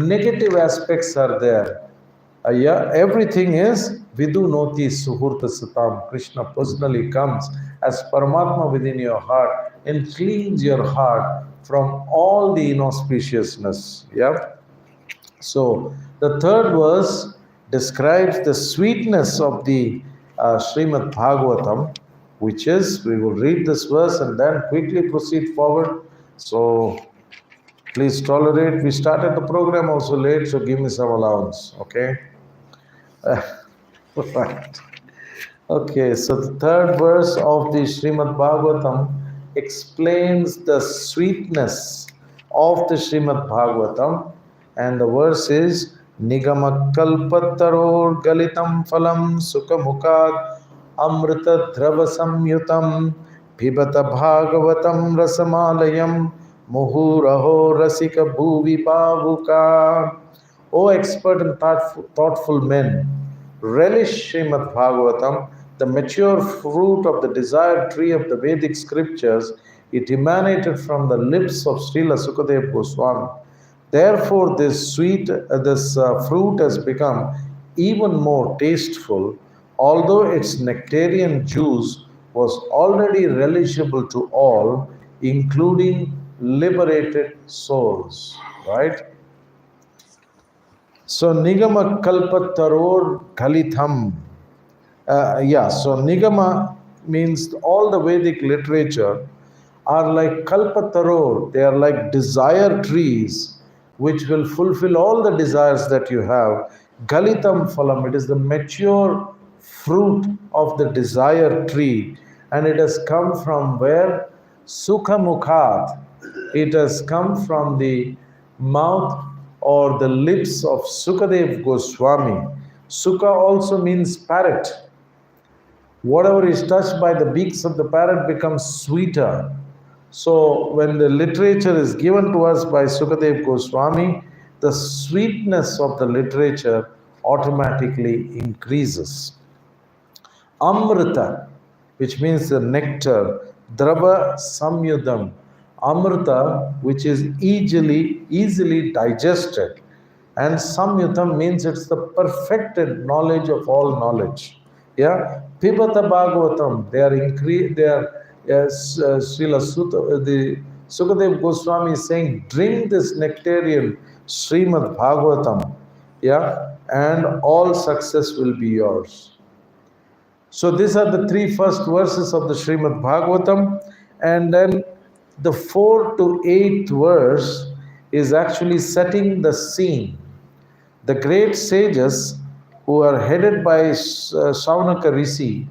negative aspects are there. Everything is Vidu Noti Suhurta Satam. Krishna personally comes as Paramatma within your heart and cleans your heart from all the inauspiciousness. Yeah. So the third verse describes the sweetness of the Srimad Bhagavatam, which is, we will read this verse and then quickly proceed forward. So please tolerate. We started the program also late, so give me some allowance, okay? Right. Okay, so the third verse of the Srimad Bhagavatam explains the sweetness of the Srimad Bhagavatam, and the verse is Nigamakalpataror Galitam Phalam Sukhamukad Amrita Drava Samyutam Pibata Bhagavatam Rasamalayam Muhuraho Rasika Bhuvi Pavuka. O expert and thoughtful men, relish Srimad Bhagavatam, the mature fruit of the desired tree of the Vedic scriptures. It emanated from the lips of Srila Sukadeva Goswami. Therefore, this fruit has become even more tasteful, although its nectarian juice was already relishable to all, including liberated souls. Right? So, Nigama Kalpataror Kalitham. So Nigama means all the Vedic literature are like Kalpataror, they are like desire trees which will fulfill all the desires that you have. Galitam Phalam, it is the mature fruit of the desire tree, and it has come from where? Sukha Mukhat. It has come from the mouth or the lips of Sukadev Goswami. Sukha also means parrot. Whatever is touched by the beaks of the parrot becomes sweeter. So when the literature is given to us by Sukadev Goswami, the sweetness of the literature automatically increases. Amrita, which means the nectar, Drava Samyudam, Amrita, which is easily digested, and Samyutam means it's the perfected knowledge of all knowledge. Yeah, Pibata Bhagavatam, the Sukadev Goswami is saying, drink this nectarian Srimad Bhagavatam, yeah, and all success will be yours. So these are the three first verses of the Srimad Bhagavatam, and then the 4th to 8th verse is actually setting the scene. The great sages who are headed by Shaunaka Rishi.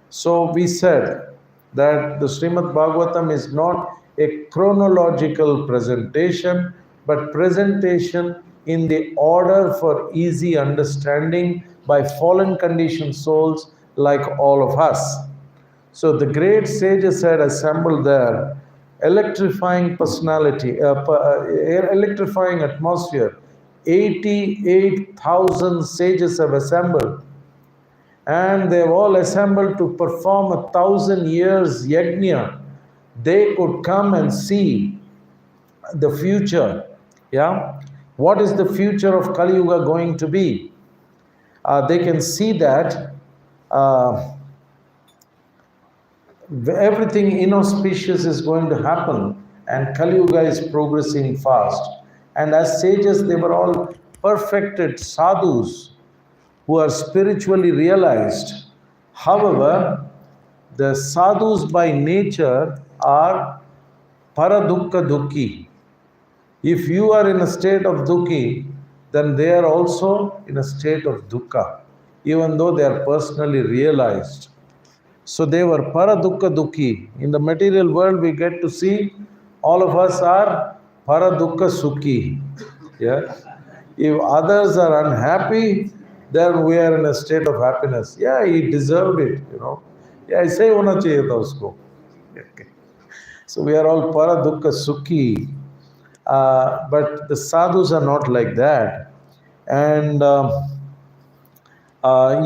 So we said that the Srimad Bhagavatam is not a chronological presentation, but presentation in the order for easy understanding by fallen conditioned souls like all of us. So the great sages had assembled there, electrifying personality, electrifying atmosphere. 88,000 sages have assembled, and they've all assembled to perform 1,000 years yajna. They could come and see the future. Yeah, what is the future of Kali Yuga going to be? they can see that everything inauspicious is going to happen and Kali Yuga is progressing fast. And as sages, they were all perfected sadhus who are spiritually realized. However, the sadhus by nature are paradukka dukhi. If you are in a state of dukhi, then they are also in a state of dukkha, even though they are personally realized. So they were paradukka dukhi. In the material world, we get to see all of us are paradukka sukhi. Yeah. If others are unhappy, then we are in a state of happiness. Yeah, he deserved it, you know. Yeah, ऐसे ही होना चाहिए था उसको. Okay. So we are all paradukka sukhi. But the sadhus are not like that. And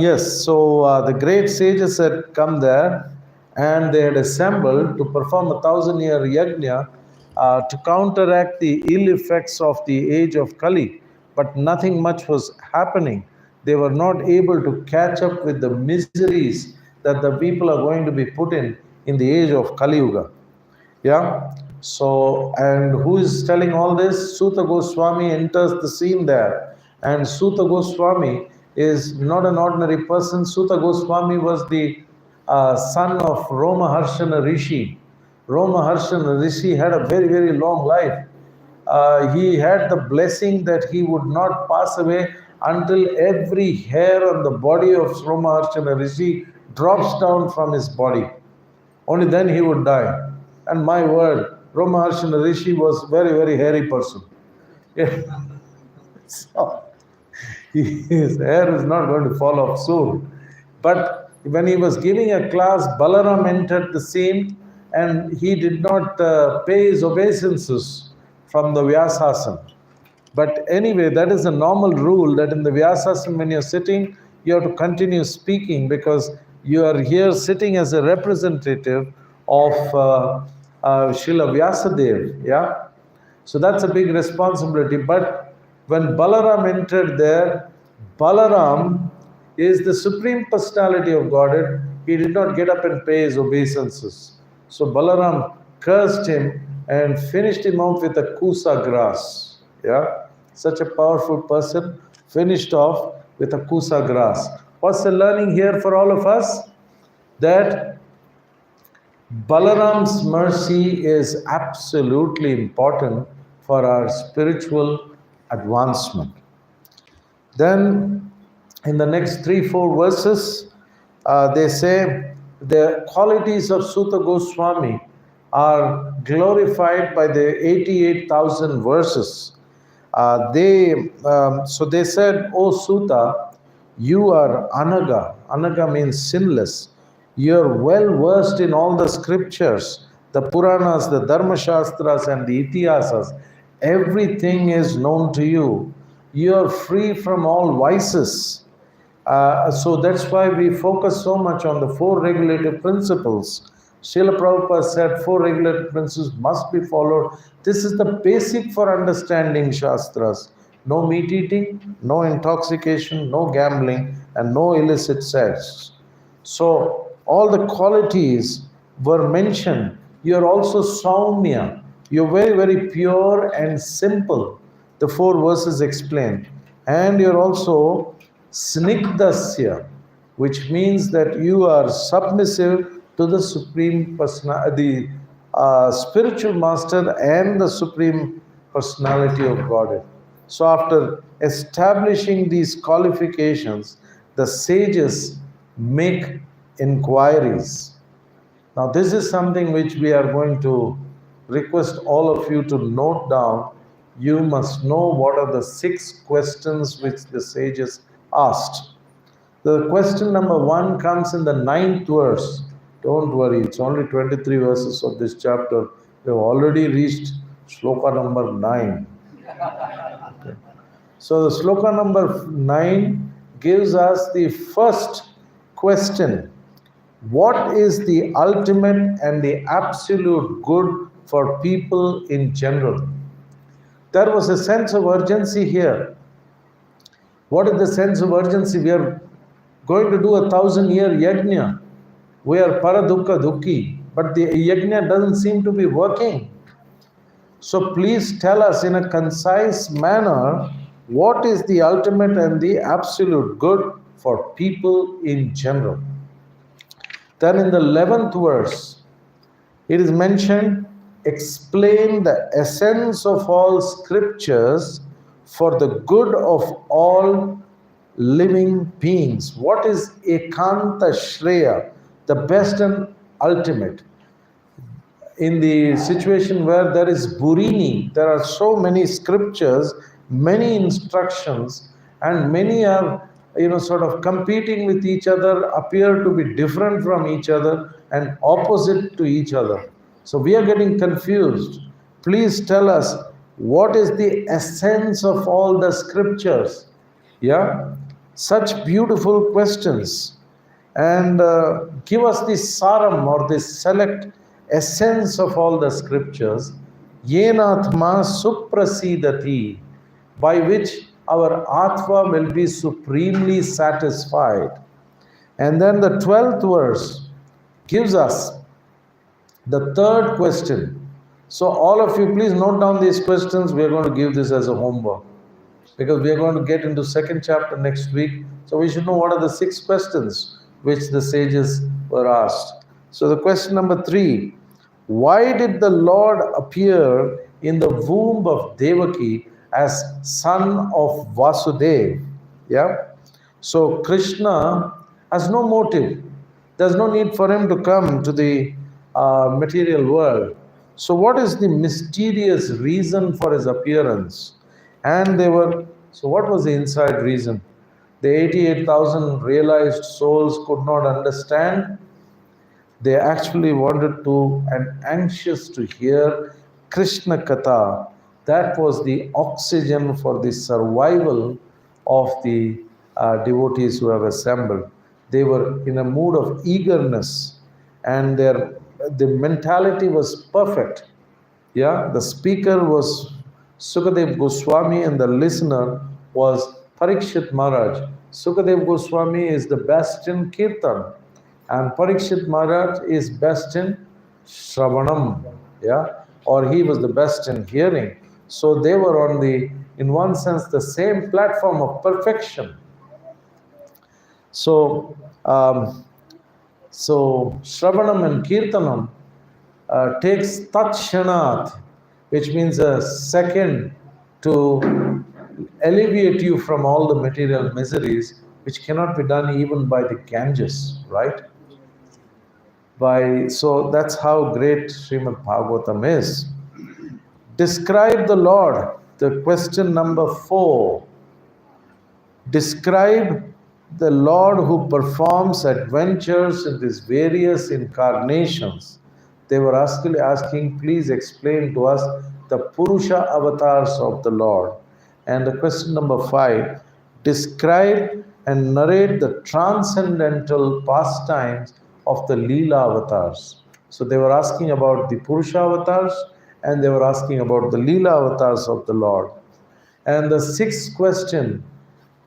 yes, so the great sages had come there and they had assembled to perform 1,000-year yajna to counteract the ill effects of the age of Kali. But nothing much was happening. They were not able to catch up with the miseries that the people are going to be put in the age of Kali Yuga. Yeah. So, and who is telling all this? Suta Goswami enters the scene there. And Suta Goswami is not an ordinary person. Suta Goswami was the son of Roma Harshana Rishi. Roma Harshana Rishi had a very, very long life. He had the blessing that he would not pass away until every hair on the body of Roma Harshana Rishi drops down from his body. Only then he would die. And my word, Roma Harshana Rishi was very, very hairy person. Yeah. So, his hair is not going to fall off soon. But when he was giving a class, Balaram entered the scene and he did not pay his obeisances from the Vyasasana. But anyway, that is a normal rule that in the Vyasasana, when you're sitting, you have to continue speaking because you are here sitting as a representative of Srila Vyasadeva. Yeah? So that's a big responsibility. But when Balaram entered there, Balaram is the Supreme Personality of Godhead. He did not get up and pay his obeisances. So Balaram cursed him and finished him off with a kusa grass. Yeah, such a powerful person finished off with a kusa grass. What's the learning here for all of us? That Balaram's mercy is absolutely important for our spiritual advancement. Then in the next 3-4 verses, they say the qualities of Suta Goswami are glorified by the 88,000 verses. So they said, "O Suta, you are Anaga." Anaga means sinless. You're well versed in all the scriptures, the Puranas, the Dharma Shastras, and the Itihasas. Everything is known to you. You're free from all vices. So that's why we focus so much on the 4 regulative principles. Srila Prabhupada said 4 regulative principles must be followed. This is the basic for understanding Shastras. No meat eating, no intoxication, no gambling, and no illicit sex. So all the qualities were mentioned. You're also Saumya. You're very, very pure and simple. The 4 verses explain. And you're also Snigdasya, which means that you are submissive to the Supreme Personality, the spiritual master and the Supreme Personality of Godhead. So after establishing these qualifications, the sages make inquiries. Now this is something which we are going to request all of you to note down. You must know what are the 6 questions which the sages asked. The question number 1 comes in the 9th verse. Don't worry, it's only 23 verses of this chapter. We have already reached sloka number 9. Okay. So the sloka number 9 gives us the first question. What is the ultimate and the absolute good for people in general? There was a sense of urgency here. What is the sense of urgency? We are going to do 1,000-year yajna. We are paradukka dukki, but the yajna doesn't seem to be working. So please tell us in a concise manner what is the ultimate and the absolute good for people in general. Then in the 11th verse, it is mentioned, explain the essence of all scriptures for the good of all living beings. What is Ekanta Shreya, the best and ultimate? In the situation where there is Burini, there are so many scriptures, many instructions, and many are sort of competing with each other, appear to be different from each other and opposite to each other. So we are getting confused. Please tell us what is the essence of all the scriptures. Yeah, such beautiful questions. And give us the saram or the select essence of all the scriptures, yenatma suprasidati, by which our atma will be supremely satisfied. And then the 12th verse gives us the third question. So all of you, please note down these questions. We are going to give this as a homework, because we are going to get into second chapter next week. So we should know what are the 6 questions which the sages were asked. So the question number 3, why did the Lord appear in the womb of Devaki as son of Vasudeva? Yeah. So Krishna has no motive. There's no need for him to come to the material world. So what is the mysterious reason for his appearance? And so what was the inside reason? The 88,000 realized souls could not understand. They actually wanted to and anxious to hear Krishna Katha. That was the oxygen for the survival of the devotees who have assembled. They were in a mood of eagerness, and the mentality was perfect. Yeah, the speaker was Sukadev Goswami and the listener was Parikshit Maharaj. Sukadev Goswami is the best in Kirtan, and Parikshit Maharaj is best in Shravanam, yeah, or he was the best in hearing. So they were on in one sense, the same platform of perfection. So, Shravanam and Kirtanam takes Tatshanat, which means a second to alleviate you from all the material miseries, which cannot be done even by the Ganges, right? So that's how great Srimad Bhagavatam is. Describe the Lord, the question number 4. Describe the Lord who performs adventures in these various incarnations. They were asking, please explain to us the Purusha avatars of the Lord. And the question number 5, describe and narrate the transcendental pastimes of the Leela avatars. So they were asking about the Purusha avatars, and they were asking about the Leela avatars of the Lord. And the 6th question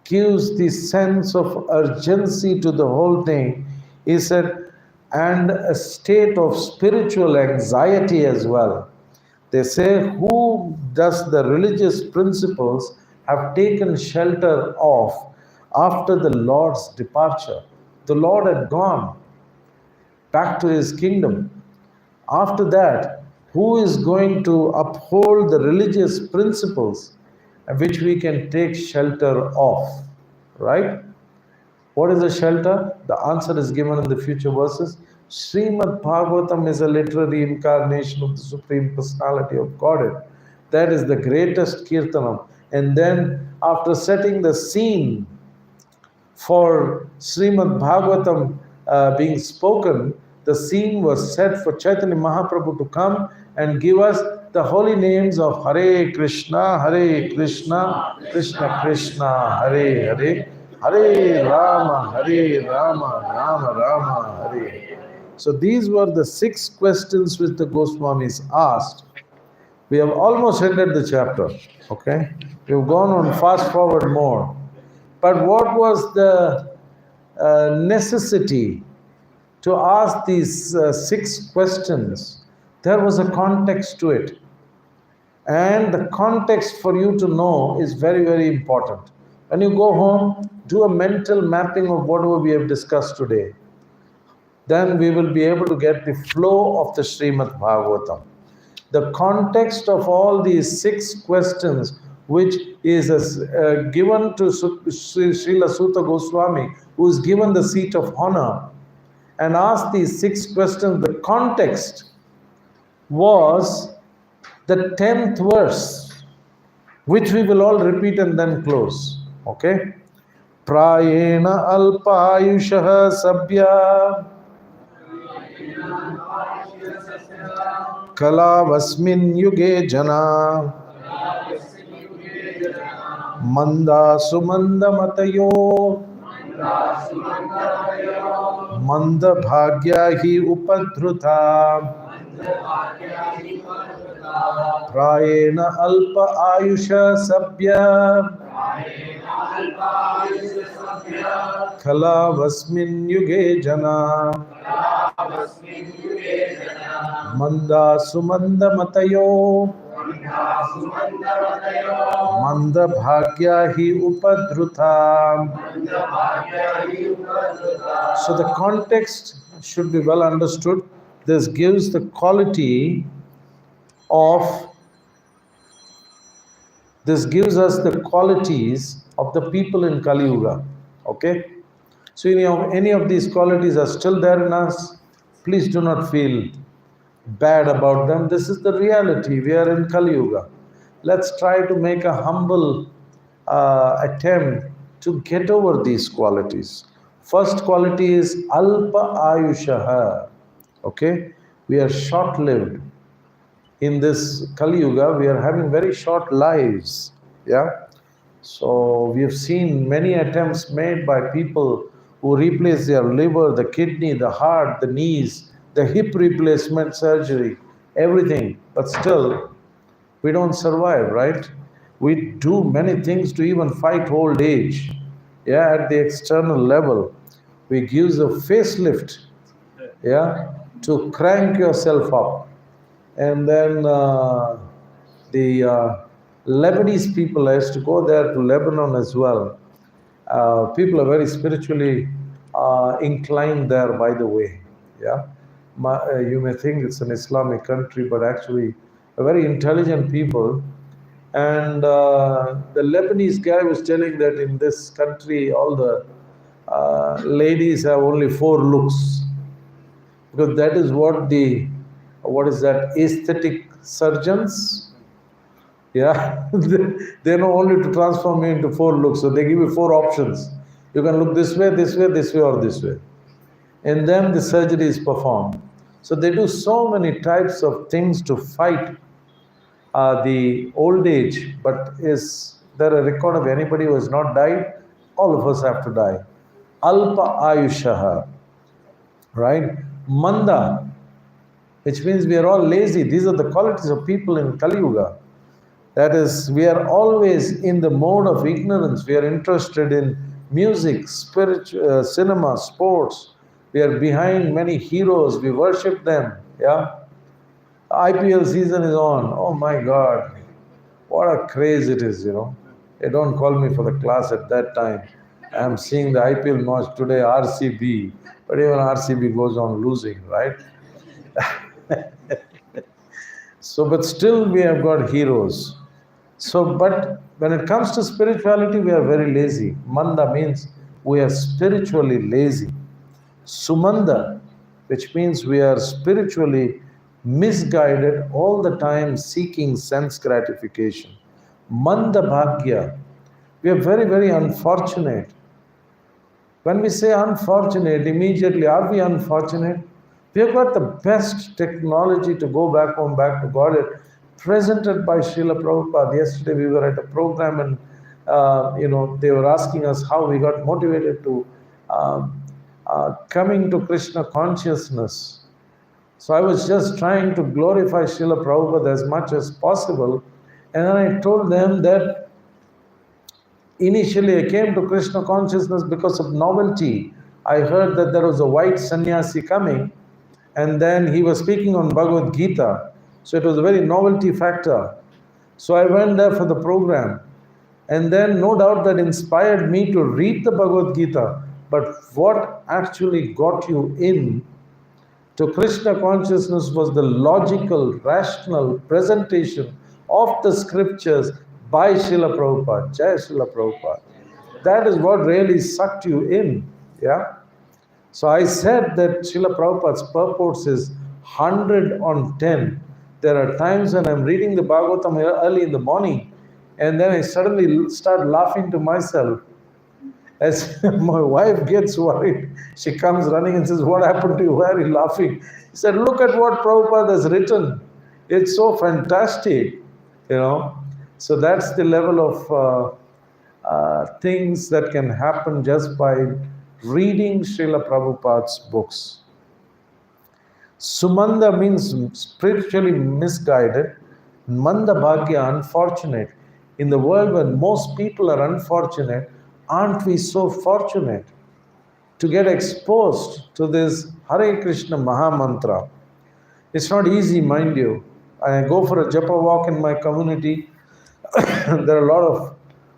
gives the sense of urgency to the whole thing. He said, and a state of spiritual anxiety as well. They say, who does the religious principles have taken shelter of after the Lord's departure? The Lord had gone back to his kingdom. After that, who is going to uphold the religious principles which we can take shelter of, right? What is the shelter? The answer is given in the future verses. Srimad Bhagavatam is a literary incarnation of the Supreme Personality of Godhead. That is the greatest kirtanam. And then after setting the scene for Srimad Bhagavatam being spoken, the scene was set for Chaitanya Mahaprabhu to come and give us the holy names of Hare Krishna, Krishna Krishna, Hare Hare, Hare Rama, Rama Rama, Hare. So these were the 6 questions which the Goswamis asked. We have almost ended the chapter, okay? We've gone on fast forward mode. But what was the necessity to ask these 6 questions? There was a context to it. And the context for you to know is very, very important. When you go home, do a mental mapping of whatever we have discussed today. Then we will be able to get the flow of the Srimad Bhagavatam. The context of all these 6 questions, which is given to Srila Sutta Goswami, who is given the seat of honor, and asked these 6 questions, the context was the 10th verse, which we will all repeat and then close. Okay? Prayena alpayushah sabya kalavasmin yuge jana manda sumanda matayo manda bhagya hi upadhruta prayena alpa ayusha sabya kalavasmin yuge jana manda sumanda matayo manda bhagya hi upadhruta. So the context should be well understood. This gives the quality of, this gives us the qualities of the people in Kali Yuga. Okay? So any of these qualities are still there in us, please do not feel bad about them. This is the reality. We are in Kali Yuga. Let's try to make a humble attempt to get over these qualities. First quality is Alpa Ayushaha. Okay? We are short-lived. In this Kali Yuga, we are having very short lives. Yeah? So we have seen many attempts made by people who replace their liver, the kidney, the heart, the knees, the hip replacement surgery, everything. But still, we don't survive, right? We do many things to even fight old age. Yeah, at the external level. We give a facelift, yeah, to crank yourself up. And then the Lebanese people, I used to go there to Lebanon as well. People are very spiritually inclined there, by the way. Yeah, you may think it's an Islamic country, but actually a very intelligent people. And the Lebanese guy was telling that in this country, all the ladies have only 4 looks, because that is what aesthetic surgeons, yeah, they know only to transform you into 4 looks. So they give you 4 options. You can look this way, this way, this way, or this way. And then the surgery is performed. So they do so many types of things to fight the old age. But is there a record of anybody who has not died? All of us have to die. Alpa Ayushaha. Right? Manda, which means we are all lazy. These are the qualities of people in Kali Yuga. That is, we are always in the mode of ignorance. We are interested in music, spiritual, cinema, sports. We are behind many heroes. We worship them. Yeah. IPL season is on. Oh my God. What a craze it is, you know. They don't call me for the class at that time. I'm seeing the IPL match today, RCB. But even RCB goes on losing, right? So, but still we have got heroes. So, but when it comes to spirituality, we are very lazy. Manda means we are spiritually lazy. Sumanda, which means we are spiritually misguided all the time, seeking sense gratification. Manda Bhagya, we are very, very unfortunate. When we say unfortunate, immediately, are we unfortunate? We have got the best technology to go back home, back to God, presented by Srila Prabhupada. Yesterday we were at a program and, they were asking us how we got motivated to coming to Krishna consciousness. So I was just trying to glorify Srila Prabhupada as much as possible. And then I told them that Initially, I came to Krishna consciousness because of novelty. I heard that there was a white sannyasi coming, and then he was speaking on Bhagavad Gita. So it was a very novelty factor. So I went there for the program. And then, no doubt, that inspired me to read the Bhagavad Gita. But what actually got you in to Krishna consciousness was the logical, rational presentation of the scriptures by Srila Prabhupada, Jai Srila Prabhupada. That is what really sucked you in. Yeah. So I said that Srila Prabhupada's purports is 100 on 10. There are times when I'm reading the Bhagavatam early in the morning, and then I suddenly start laughing to myself. As my wife gets worried, she comes running and says, "What happened to you? Why are you laughing?" He said, "Look at what Prabhupada has written. It's so fantastic." You know, so that's the level of things that can happen just by reading Srila Prabhupada's books. Sumanda means spiritually misguided. Manda Bhagya, unfortunate. In the world where most people are unfortunate, aren't we so fortunate to get exposed to this Hare Krishna Maha Mantra? It's not easy, mind you. I go for a japa walk in my community. There are a lot of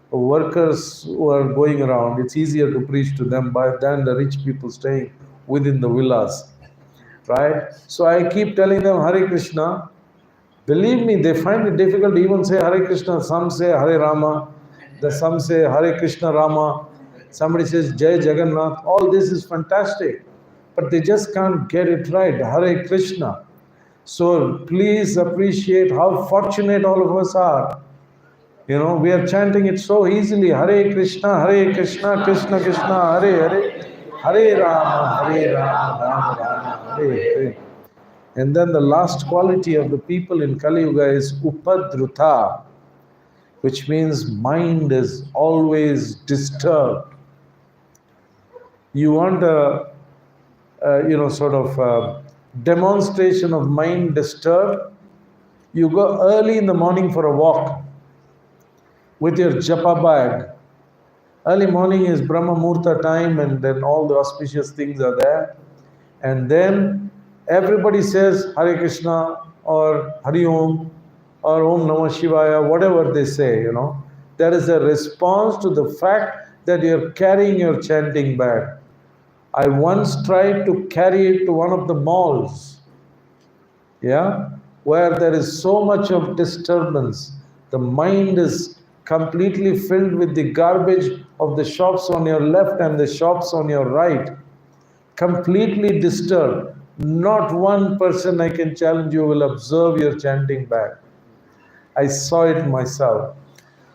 workers who are going around. It's easier to preach to them than the rich people staying within the villas, right? So I keep telling them Hare Krishna. Believe me, they find it difficult to even say Hare Krishna. Some say Hare Rama, some say Hare Krishna Rama, somebody says Jai Jagannath. All this is fantastic, but they just can't get it right. Hare Krishna. So please appreciate how fortunate all of us are. You know, we are chanting it so easily. Hare Krishna, Krishna Krishna, Hare Hare, Hare Rama, Rama Rama, Hare Hare. And then the last quality of the people in Kali Yuga is Upadruta, which means mind is always disturbed. You want a demonstration of mind disturbed? You go early in the morning for a walk with your japa bag. Early morning is Brahma Murta time, and then all the auspicious things are there. And then everybody says Hare Krishna or Hari Om or Om Namah Shivaya, whatever they say, you know. There is a response to the fact that you're carrying your chanting bag. I once tried to carry it to one of the malls, yeah, where there is so much of disturbance. The mind is completely filled with the garbage of the shops on your left and the shops on your right. Completely disturbed. Not one person, I can challenge you, will observe your chanting bag. I saw it myself.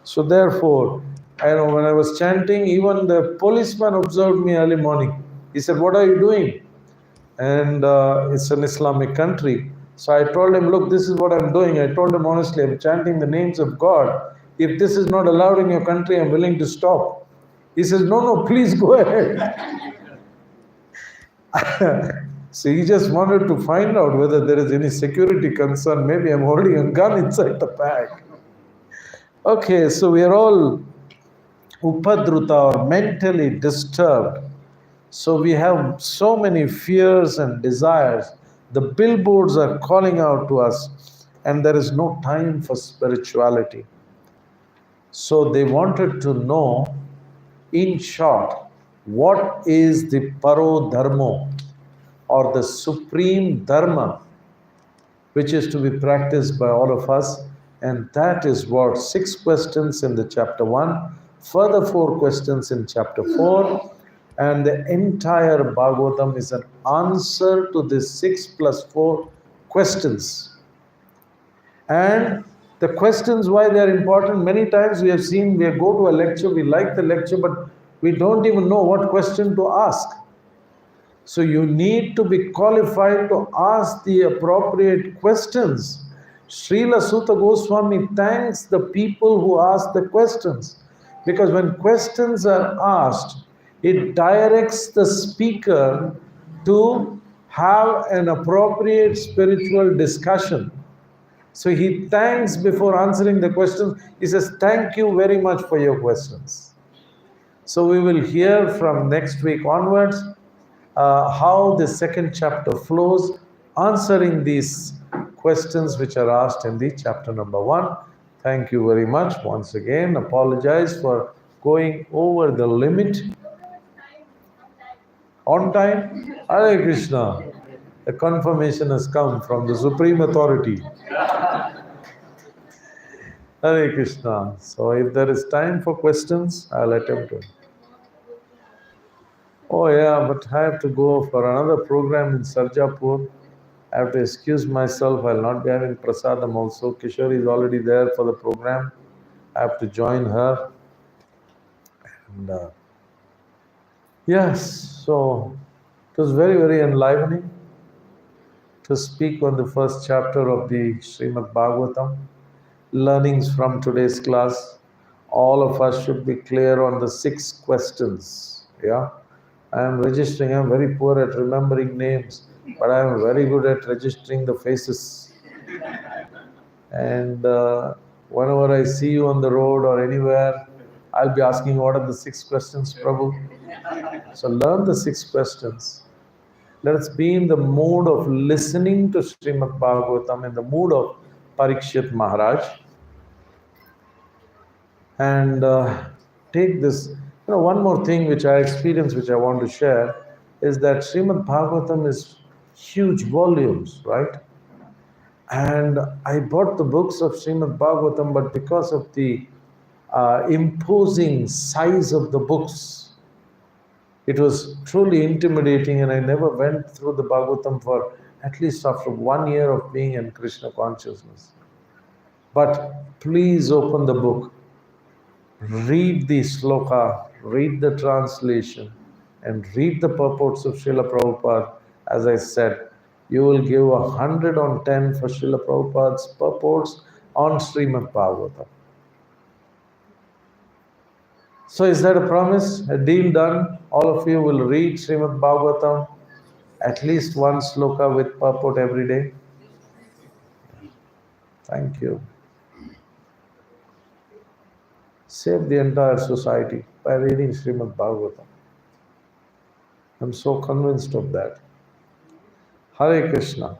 So therefore, I know when I was chanting, even the policeman observed me early morning. He said, "What are you doing?" And it's an Islamic country. So I told him, "Look, this is what I'm doing." I told him honestly, I'm chanting the names of God. If this is not allowed in your country, I'm willing to stop. He says, "No, please go ahead." So he just wanted to find out whether there is any security concern. Maybe I'm holding a gun inside the bag. Okay, so we are all upadruta or mentally disturbed. So we have so many fears and desires. The billboards are calling out to us, and there is no time for spirituality. So they wanted to know, in short, what is the Paro Dharma, or the supreme dharma, which is to be practiced by all of us. And that is what 6 questions in the chapter 1, further 4 questions in chapter 4, and the entire Bhagavatam is an answer to the 6 plus 4 questions. And the questions, why they are important, many times we have seen, we go to a lecture, we like the lecture, but we don't even know what question to ask. So you need to be qualified to ask the appropriate questions. Srila Sutta Goswami thanks the people who ask the questions, because when questions are asked, it directs the speaker to have an appropriate spiritual discussion. So he thanks before answering the questions. He says, "Thank you very much for your questions." So we will hear from next week onwards how the second chapter flows, answering these questions which are asked in the chapter number 1. Thank you very much once again. Apologize for going over the limit. On time? Hare Krishna. A confirmation has come from the Supreme Authority. Hare Krishna. So if there is time for questions, I'll attempt to. Oh yeah, but I have to go for another program in Sarjapur. I have to excuse myself. I'll not be having prasadam also. Kishore is already there for the program. I have to join her. And yes, so it was very, very enlivening to speak on the first chapter of the Srimad Bhagavatam. Learnings from today's class. All of us should be clear on the 6 questions. Yeah. I am registering. I am very poor at remembering names, but I am very good at registering the faces. And whenever I see you on the road or anywhere, I'll be asking, what are the 6 questions, Prabhu? So learn the 6 questions. Let us be in the mood of listening to Srimad Bhagavatam, in the mood of Parikshit Maharaj, and take this. One more thing which I experienced, which I want to share, is that Srimad Bhagavatam is huge volumes, right? And I bought the books of Srimad Bhagavatam, but because of the imposing size of the books, it was truly intimidating, and I never went through the Bhagavatam for at least after 1 year of being in Krishna consciousness. But please open the book, read the sloka, read the translation, and read the purports of Srila Prabhupada. As I said, you will give 100 on 10 for Srila Prabhupada's purports on Srimad Bhagavatam. So is that a promise? A deal done? All of you will read Srimad Bhagavatam, at least one sloka with purport every day? Thank you. Save the entire society by reading Srimad Bhagavatam. I'm so convinced of that. Hare Krishna.